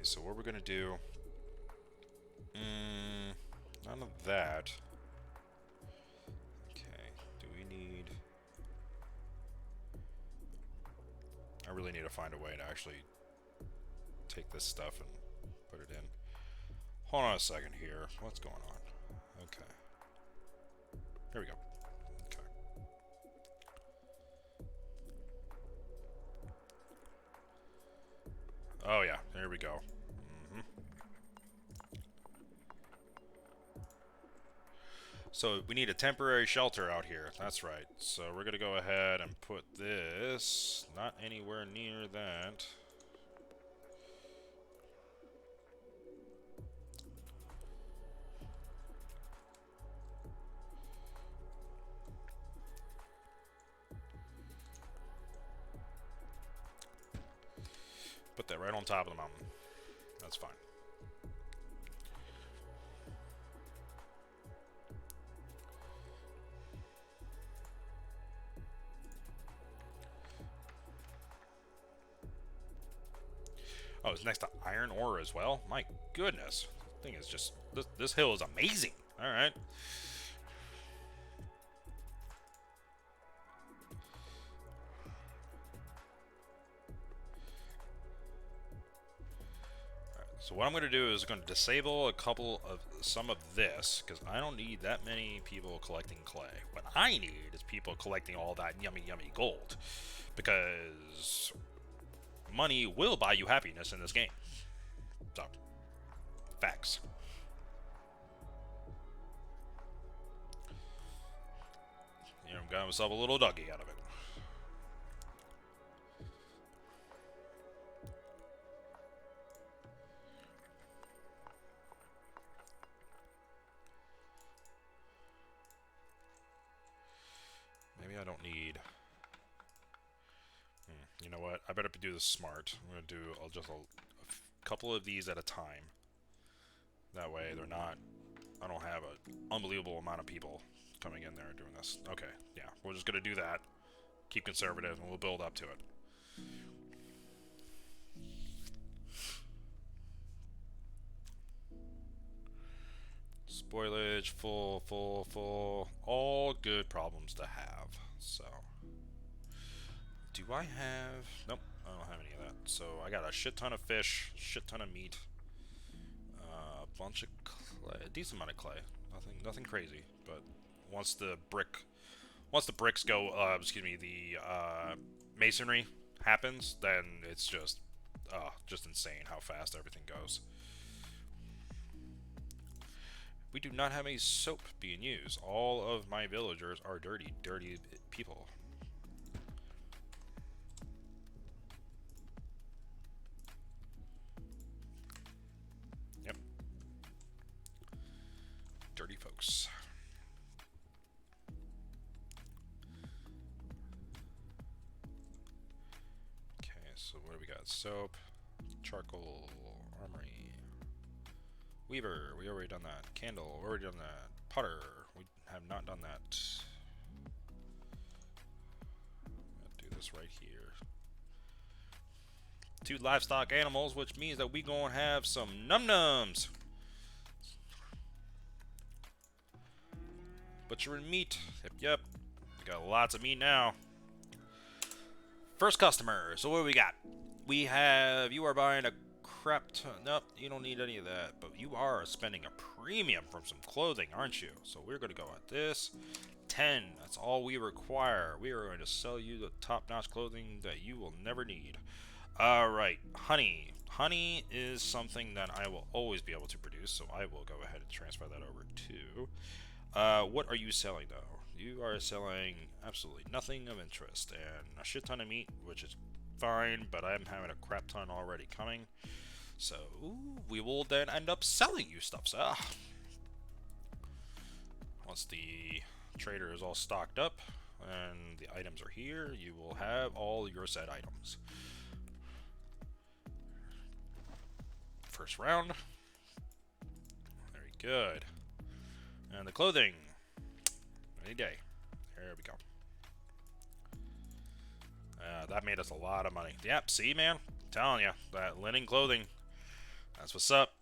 Speaker 1: Okay, so what we're gonna do... none of that. Okay, do we need... I really need to find a way to actually take this stuff and put it in. Hold on a second here. What's going on? Okay. Here we go. Okay. Oh yeah, there we go. So we need a temporary shelter out here. That's right. So we're gonna go ahead and put this not anywhere near that. Put that right on top of the mountain. That's fine. Oh, it's next to iron ore as well? My goodness. This thing is just... This hill is amazing. Alright. So what I'm going to do is going to disable some of this, because I don't need that many people collecting clay. What I need is people collecting all that yummy, yummy gold. Because money will buy you happiness in this game. So, facts. You know, got myself a little doggy out of it. Maybe I don't need... You know what? I better do this smart. I'm going to do just a couple of these at a time. That way they're not... I don't have an unbelievable amount of people coming in there doing this. Okay, yeah. We're just going to do that. Keep conservative, and we'll build up to it. Spoilage, full, full, full. All good problems to have. So... Do I have... Nope, I don't have any of that. So I got a shit ton of fish, shit ton of meat, a bunch of clay, a decent amount of clay. Nothing crazy. But once the bricks go, excuse me, the masonry happens, then it's just insane how fast everything goes. We do not have any soap being used. All of my villagers are dirty people. Dirty folks. Okay, so what do we got? Soap, charcoal, armory, weaver, we already done that. Candle, we already done that. Potter, we have not done that. Do this right here. 2 livestock animals, which means that we gonna have some num-nums. Butcher and meat. Yep. We got lots of meat now. First customer. So what do we got? We have... You are buying a crap ton. Nope, you don't need any of that. But you are spending a premium from some clothing, aren't you? So we're going to go at this. 10. That's all we require. We are going to sell you the top-notch clothing that you will never need. Alright. Honey. Honey is something that I will always be able to produce. So I will go ahead and transfer that over to... what are you selling, though? You are selling absolutely nothing of interest, and a shit ton of meat, which is fine, but I'm having a crap ton already coming. So, we will then end up selling you stuff, sir. Once the trader is all stocked up, and the items are here, you will have all your said items. First round. Very good. And the clothing. Any day. There we go. That made us a lot of money. Yep, see, man? I'm telling you, that linen clothing. That's what's up.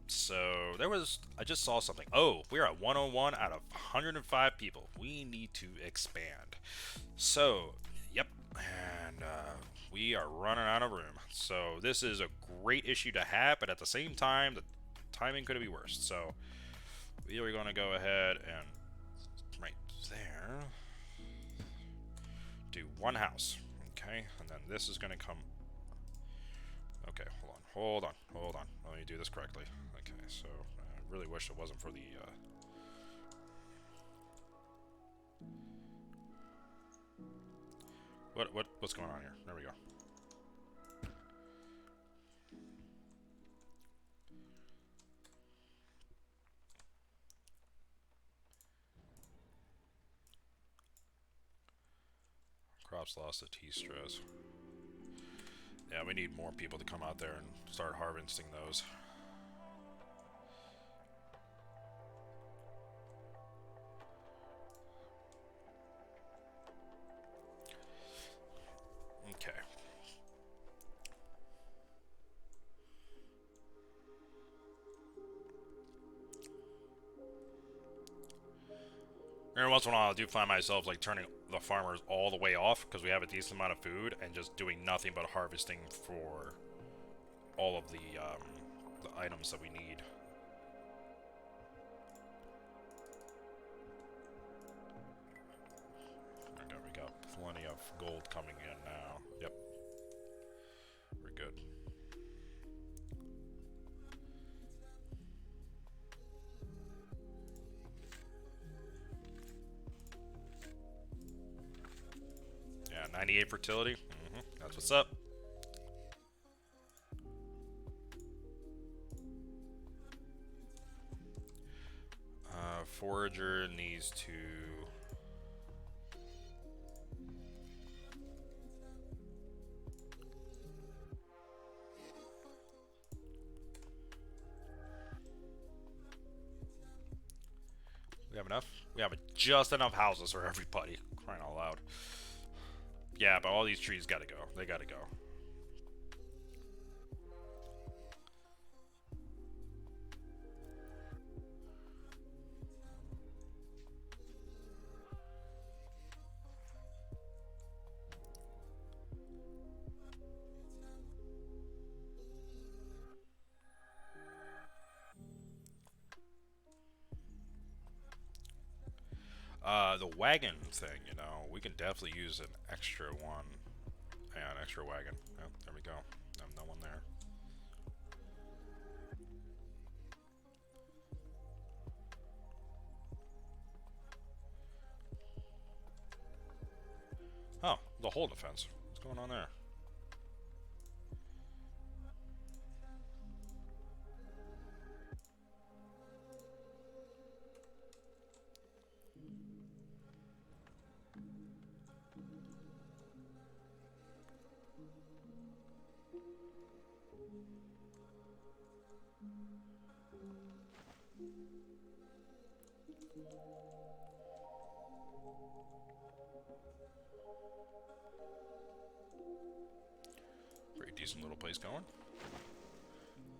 Speaker 1: So there was, I just saw something. Oh, we're at 101 out of 105 people. We need to expand. So, yep, and we are running out of room. So this is a great issue to have, but at the same time, the timing could be worse. So we are going to go ahead and right there do one house, okay, and then this is going to come. Okay, hold on. Let me do this correctly. Okay, so I really wish it wasn't for the. What's going on here? There we go. Crops lost to T stress. Yeah, we need more people to come out there and start harvesting those. Okay. Every once in a while, I do find myself like turning the farmers all the way off because we have a decent amount of food and just doing nothing but harvesting for all of the items that we need. Okay, we got plenty of gold coming in now. Yep, we're good. Yeah, 98 fertility. That's what's up. Forager needs to. We have enough? We have just enough houses for everybody. Crying out loud. Yeah, but all these trees gotta go. They gotta go. The wagon thing, you know, we can definitely use an extra one. Yeah, an extra wagon. Oh, there we go. No one there. Oh, the whole defense. What's going on there? Pretty decent little place going.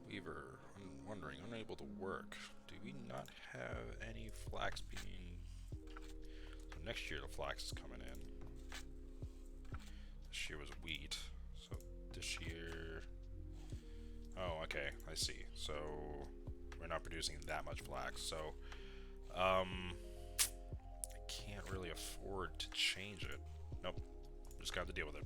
Speaker 1: Weaver, I'm wondering, unable to work. Do we not have any flax being... So next year the flax is coming in. This year was wheat. So this year... Oh, okay, I see. So we're not producing that much flax. So, I can't really afford to change it. Nope. Just got to deal with it.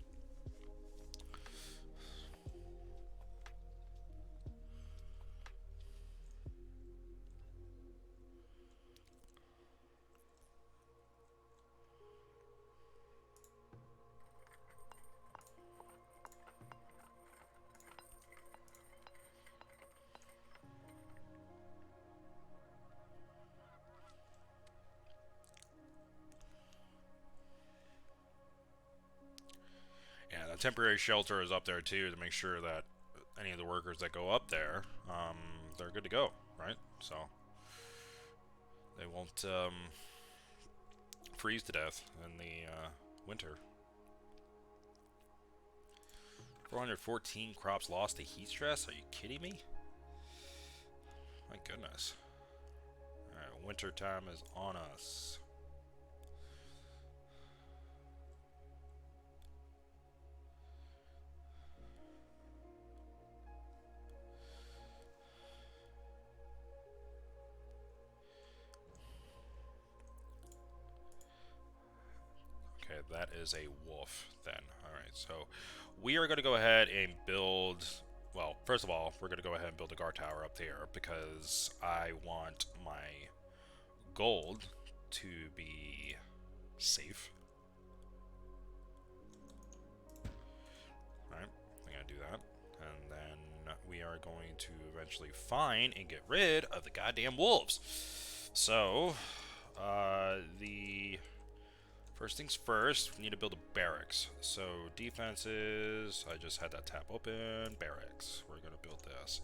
Speaker 1: Yeah, the temporary shelter is up there too to make sure that any of the workers that go up there, they're good to go, right? So they won't freeze to death in the winter. 414 crops lost to heat stress? Are you kidding me? My goodness. Alright, winter time is on us. Okay, that is a wolf then. Alright, so we are going to go ahead and build. Well, first of all, we're going to go ahead and build a guard tower up there because I want my gold to be safe. Alright, I'm going to do that. And then we are going to eventually find and get rid of the goddamn wolves. So, the first things first, we need to build a barracks. So defenses, I just had that tab open. Barracks, we're gonna build this.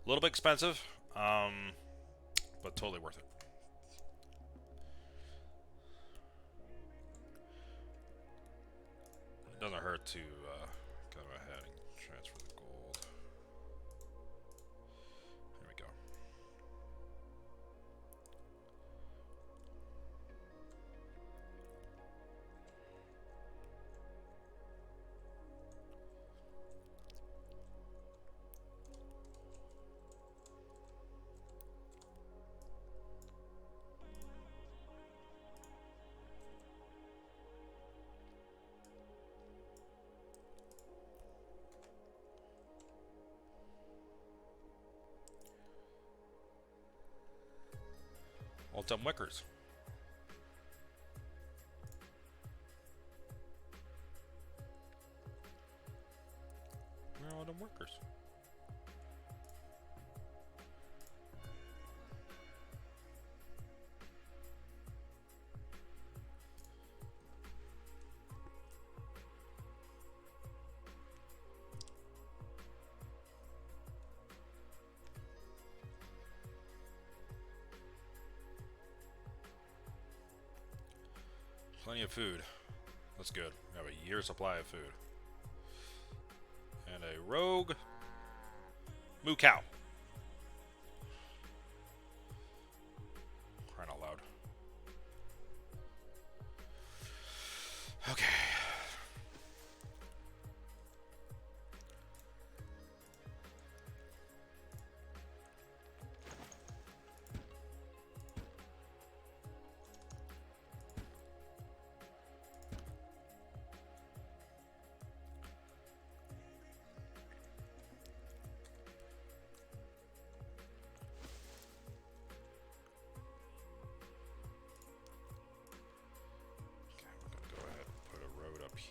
Speaker 1: A little bit expensive, but totally worth it. It doesn't hurt to go ahead and transfer the gold. There we go. All done wickers. Where are all them workers? Plenty of food. That's good. We have a year's supply of food. And a rogue moo cow. Crying out loud. Okay.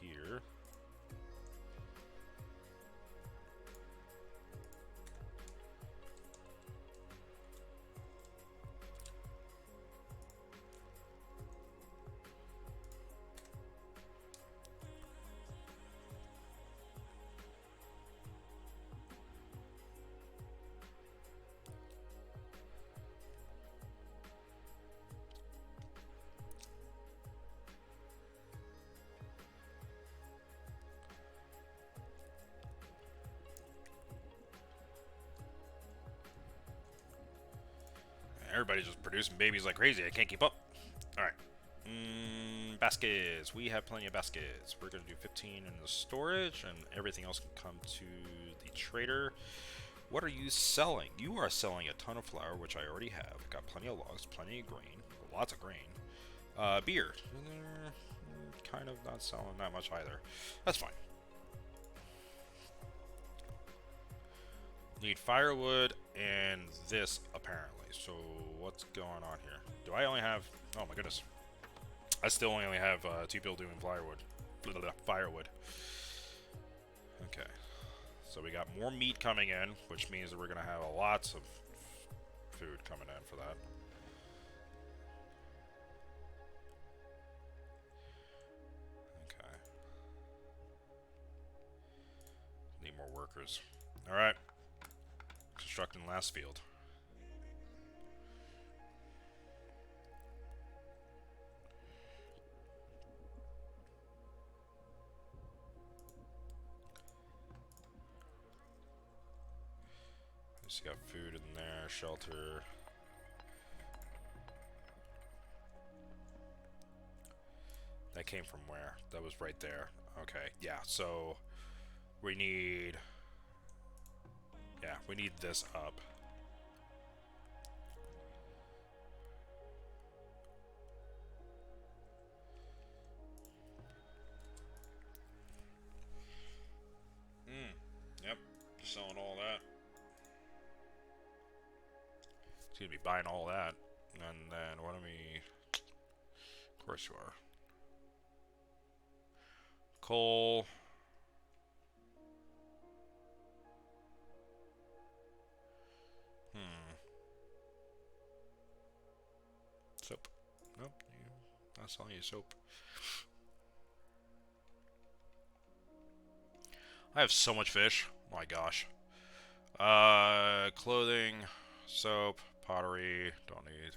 Speaker 1: Here. Everybody's just producing babies like crazy. I can't keep up. Alright. Baskets. We have plenty of baskets. We're going to do 15 in the storage, and everything else can come to the trader. What are you selling? You are selling a ton of flour, which I already have. Got plenty of logs, plenty of grain. Lots of grain. Beer. Kind of not selling that much either. That's fine. Need firewood and this, apparently. So, what's going on here? Do I only have... Oh my goodness. I still only have 2 people doing firewood. Okay. So we got more meat coming in, which means that we're going to have lots of food coming in for that. Okay. Need more workers. Alright. Constructing last field. least you got food in there, shelter. That came from where? That was right there. Okay, yeah, so we need... Yeah, we need this up. Yep, selling all that. Excuse me, buying all that. And then what do we... Of course you are. Coal. Soap. Nope, not selling you soap. I have so much fish. Oh my gosh. Clothing, soap, pottery. Don't need.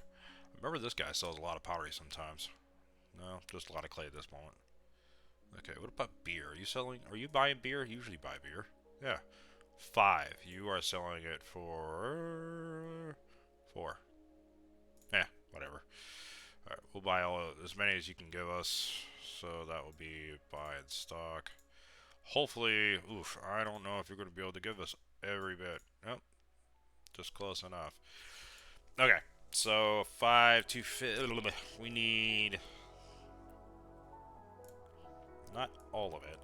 Speaker 1: Remember, this guy sells a lot of pottery sometimes. No, just a lot of clay at this moment. Okay, what about beer? Are you selling? Are you buying beer? You usually buy beer. Yeah. 5. You are selling it for 4. Yeah, whatever. Alright, we'll buy as many as you can give us. So that will be buy in stock. Hopefully, oof, I don't know if you're going to be able to give us every bit. Nope, just close enough. Okay, so 5 to 5. We need not all of it.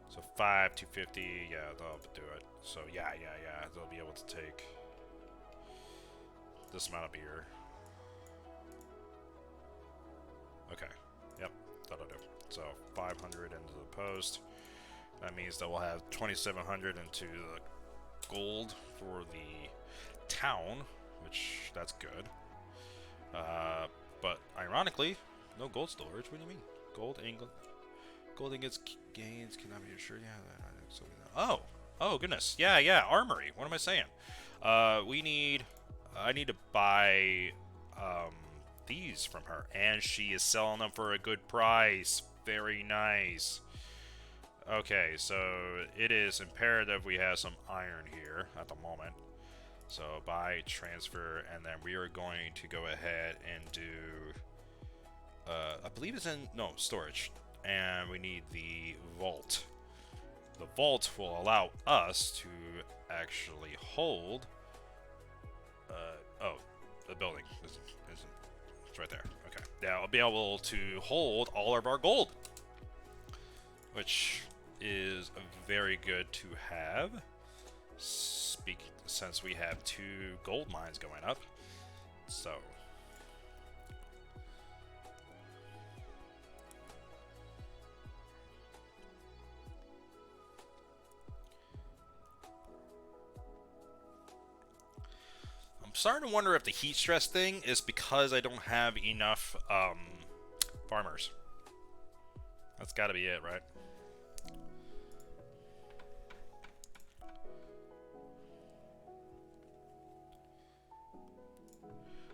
Speaker 1: So 5 to 50. Yeah, they'll do it. So yeah. They'll be able to take this amount of beer. Okay. Yep, that'll do. So 500 into the post. That means that we'll have 2,700 into the gold for the town, which that's good. But ironically, no gold storage. What do you mean? Gold ingots gains cannot be assured. Yeah. So oh goodness. Yeah. Armory. What am I saying? I need to buy these from her, and she is selling them for a good price. Very nice. Okay, so it is imperative we have some iron here at the moment. So buy, transfer, and then we are going to go ahead and do, I believe it's in, no, storage. And we need the vault. The vault will allow us to actually hold, oh, the building isn't, it's right there. Okay, yeah, I'll be able to hold all of our gold, which is very good to have. Since we have 2 gold mines going up, so I'm starting to wonder if the heat stress thing is because I don't have enough farmers. That's got to be it, right?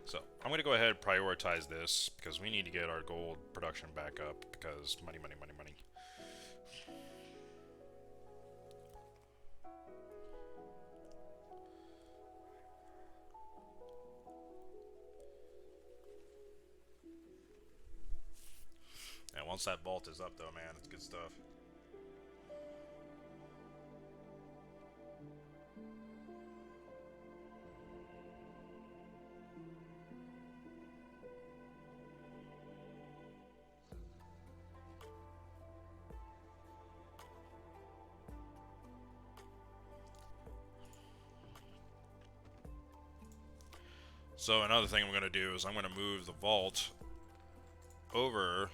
Speaker 1: So I'm going to go ahead and prioritize this because we need to get our gold production back up because money. And once that vault is up though, man, it's good stuff. So another thing I'm going to do is I'm going to move the vault over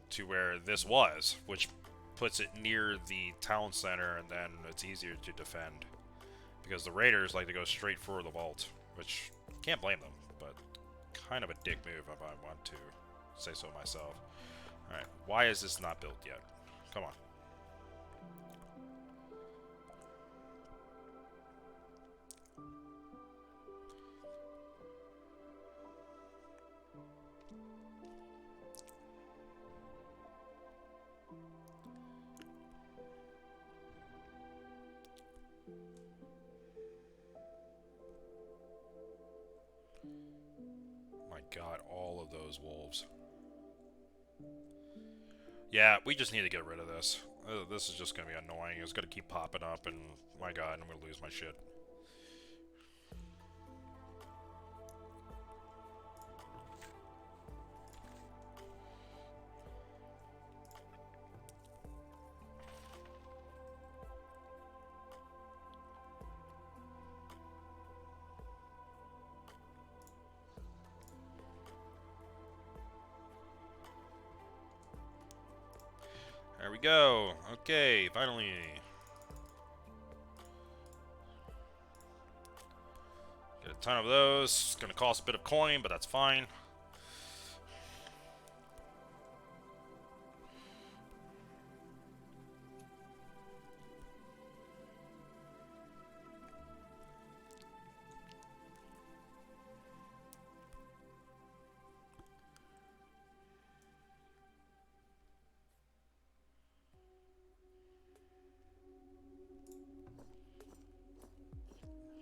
Speaker 1: to where this was, which puts it near the town center, and then it's easier to defend. Because the raiders like to go straight for the vault, which can't blame them, but kind of a dick move if I want to say so myself. Alright, why is this not built yet? Come on. of those wolves. Yeah, we just need to get rid of this. This is just gonna be annoying. It's gonna keep popping up, and my god, I'm gonna lose my shit. There we go. Okay, finally. Get a ton of those. It's gonna cost a bit of coin, but that's fine.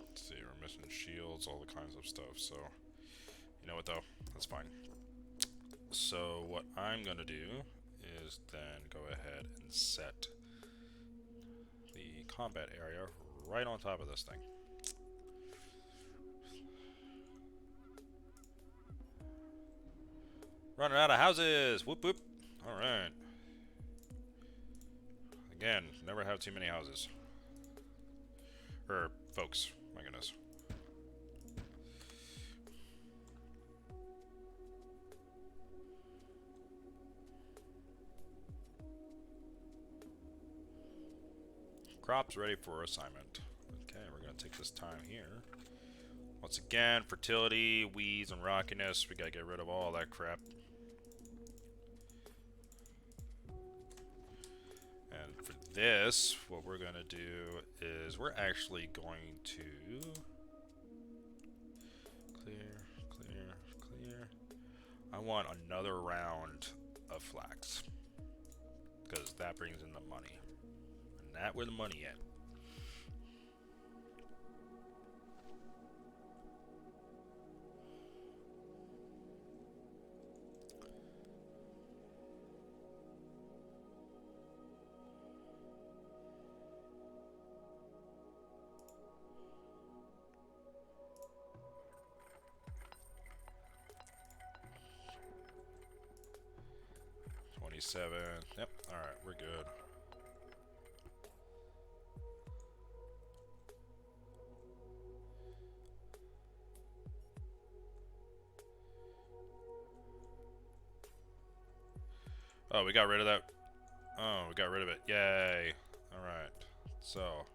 Speaker 1: Let's see, we're missing shields, all the kinds of stuff, so... You know what, though? That's fine. So, what I'm gonna do is then go ahead and set the combat area right on top of this thing. Running out of houses! Whoop whoop! Alright. Again, never have too many houses. Or folks, my goodness. Crops ready for assignment. Okay, we're gonna take this time here. Once again, fertility, weeds, and rockiness. We gotta get rid of all that crap. And for this, what we're gonna do is we're actually going to clear. I want another round of flax because that brings in the money, and that where the money at. Yep. All right, we're good. Oh, we got rid of that. Oh, we got rid of it. Yay. All right. So,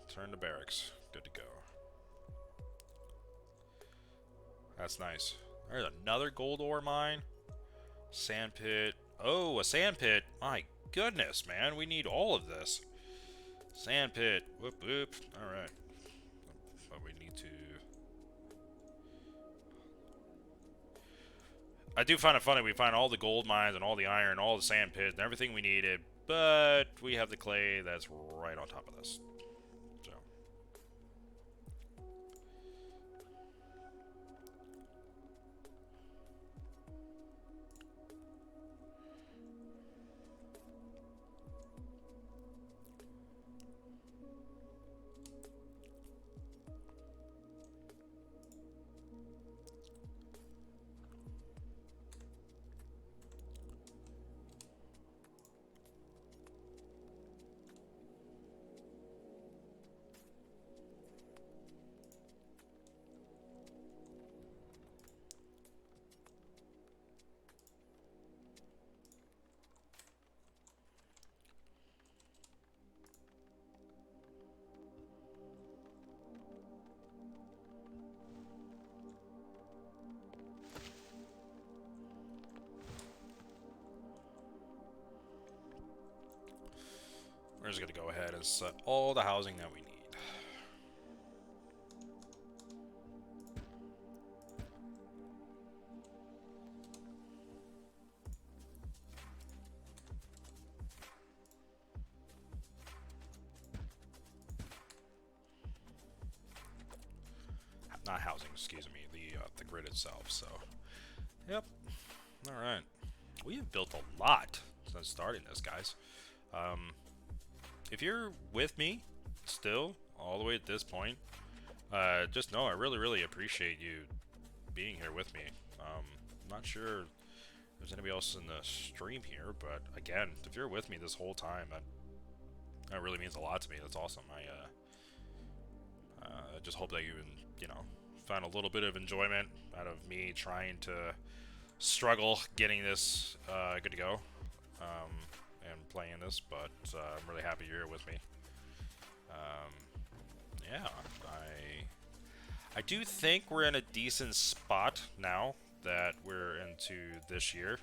Speaker 1: turn to barracks. Good to go. That's nice. There's another gold ore mine. Sand pit. Oh, a sand pit. My goodness, man. We need all of this. Sand pit. Whoop, whoop. Alright. But we need to... I do find it funny. We find all the gold mines and all the iron, all the sand pit, and everything we needed. But we have the clay that's right on top of this. So... 'We're just gonna go ahead and set all the housing that we need. not housing, excuse me, the grid itself. So, yep. All right. We have built a lot since starting this, guys. If you're with me still all the way at this point, just know I really, really appreciate you being here with me. I'm not sure if there's anybody else in the stream here, but again, if you're with me this whole time, that really means a lot to me. That's awesome. I just hope that you know, find a little bit of enjoyment out of me trying to struggle getting this good to go and playing this, but I'm really happy you're here with me. Yeah, I do think we're in a decent spot now that we're into this year.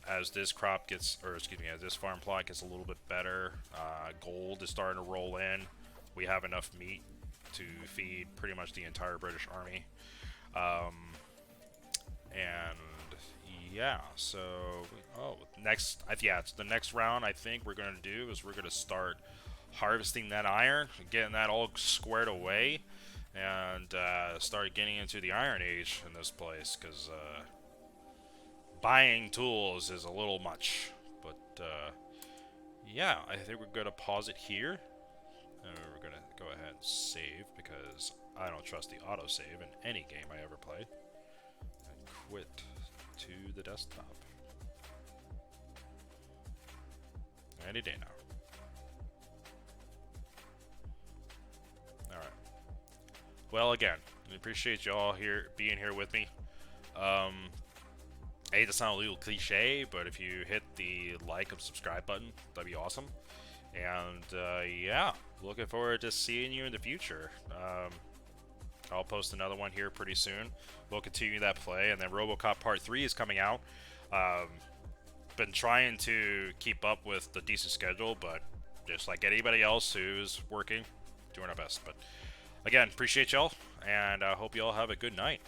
Speaker 1: As this crop gets, or excuse me, as this farm plot gets a little bit better, gold is starting to roll in. We have enough meat to feed pretty much the entire British army. And yeah, so yeah, it's the next round. I think we're gonna do is we're gonna start harvesting that iron, getting that all squared away, and start getting into the Iron Age in this place, because buying tools is a little much. But yeah, I think we're gonna pause it here. We're gonna go ahead and save, because I don't trust the autosave in any game I ever play. And quit to the desktop. Any day now. Alright. Well, again, I appreciate y'all here being here with me. I hate to sound a little cliche, but if you hit the like and subscribe button, that'd be awesome. And yeah, looking forward to seeing you in the future. I'll post another one here pretty soon. We'll continue that play, and then RoboCop Part 3 is coming out. Been trying to keep up with the decent schedule, but just like anybody else who's working, doing our best. But again, appreciate y'all, and I hope y'all have a good night.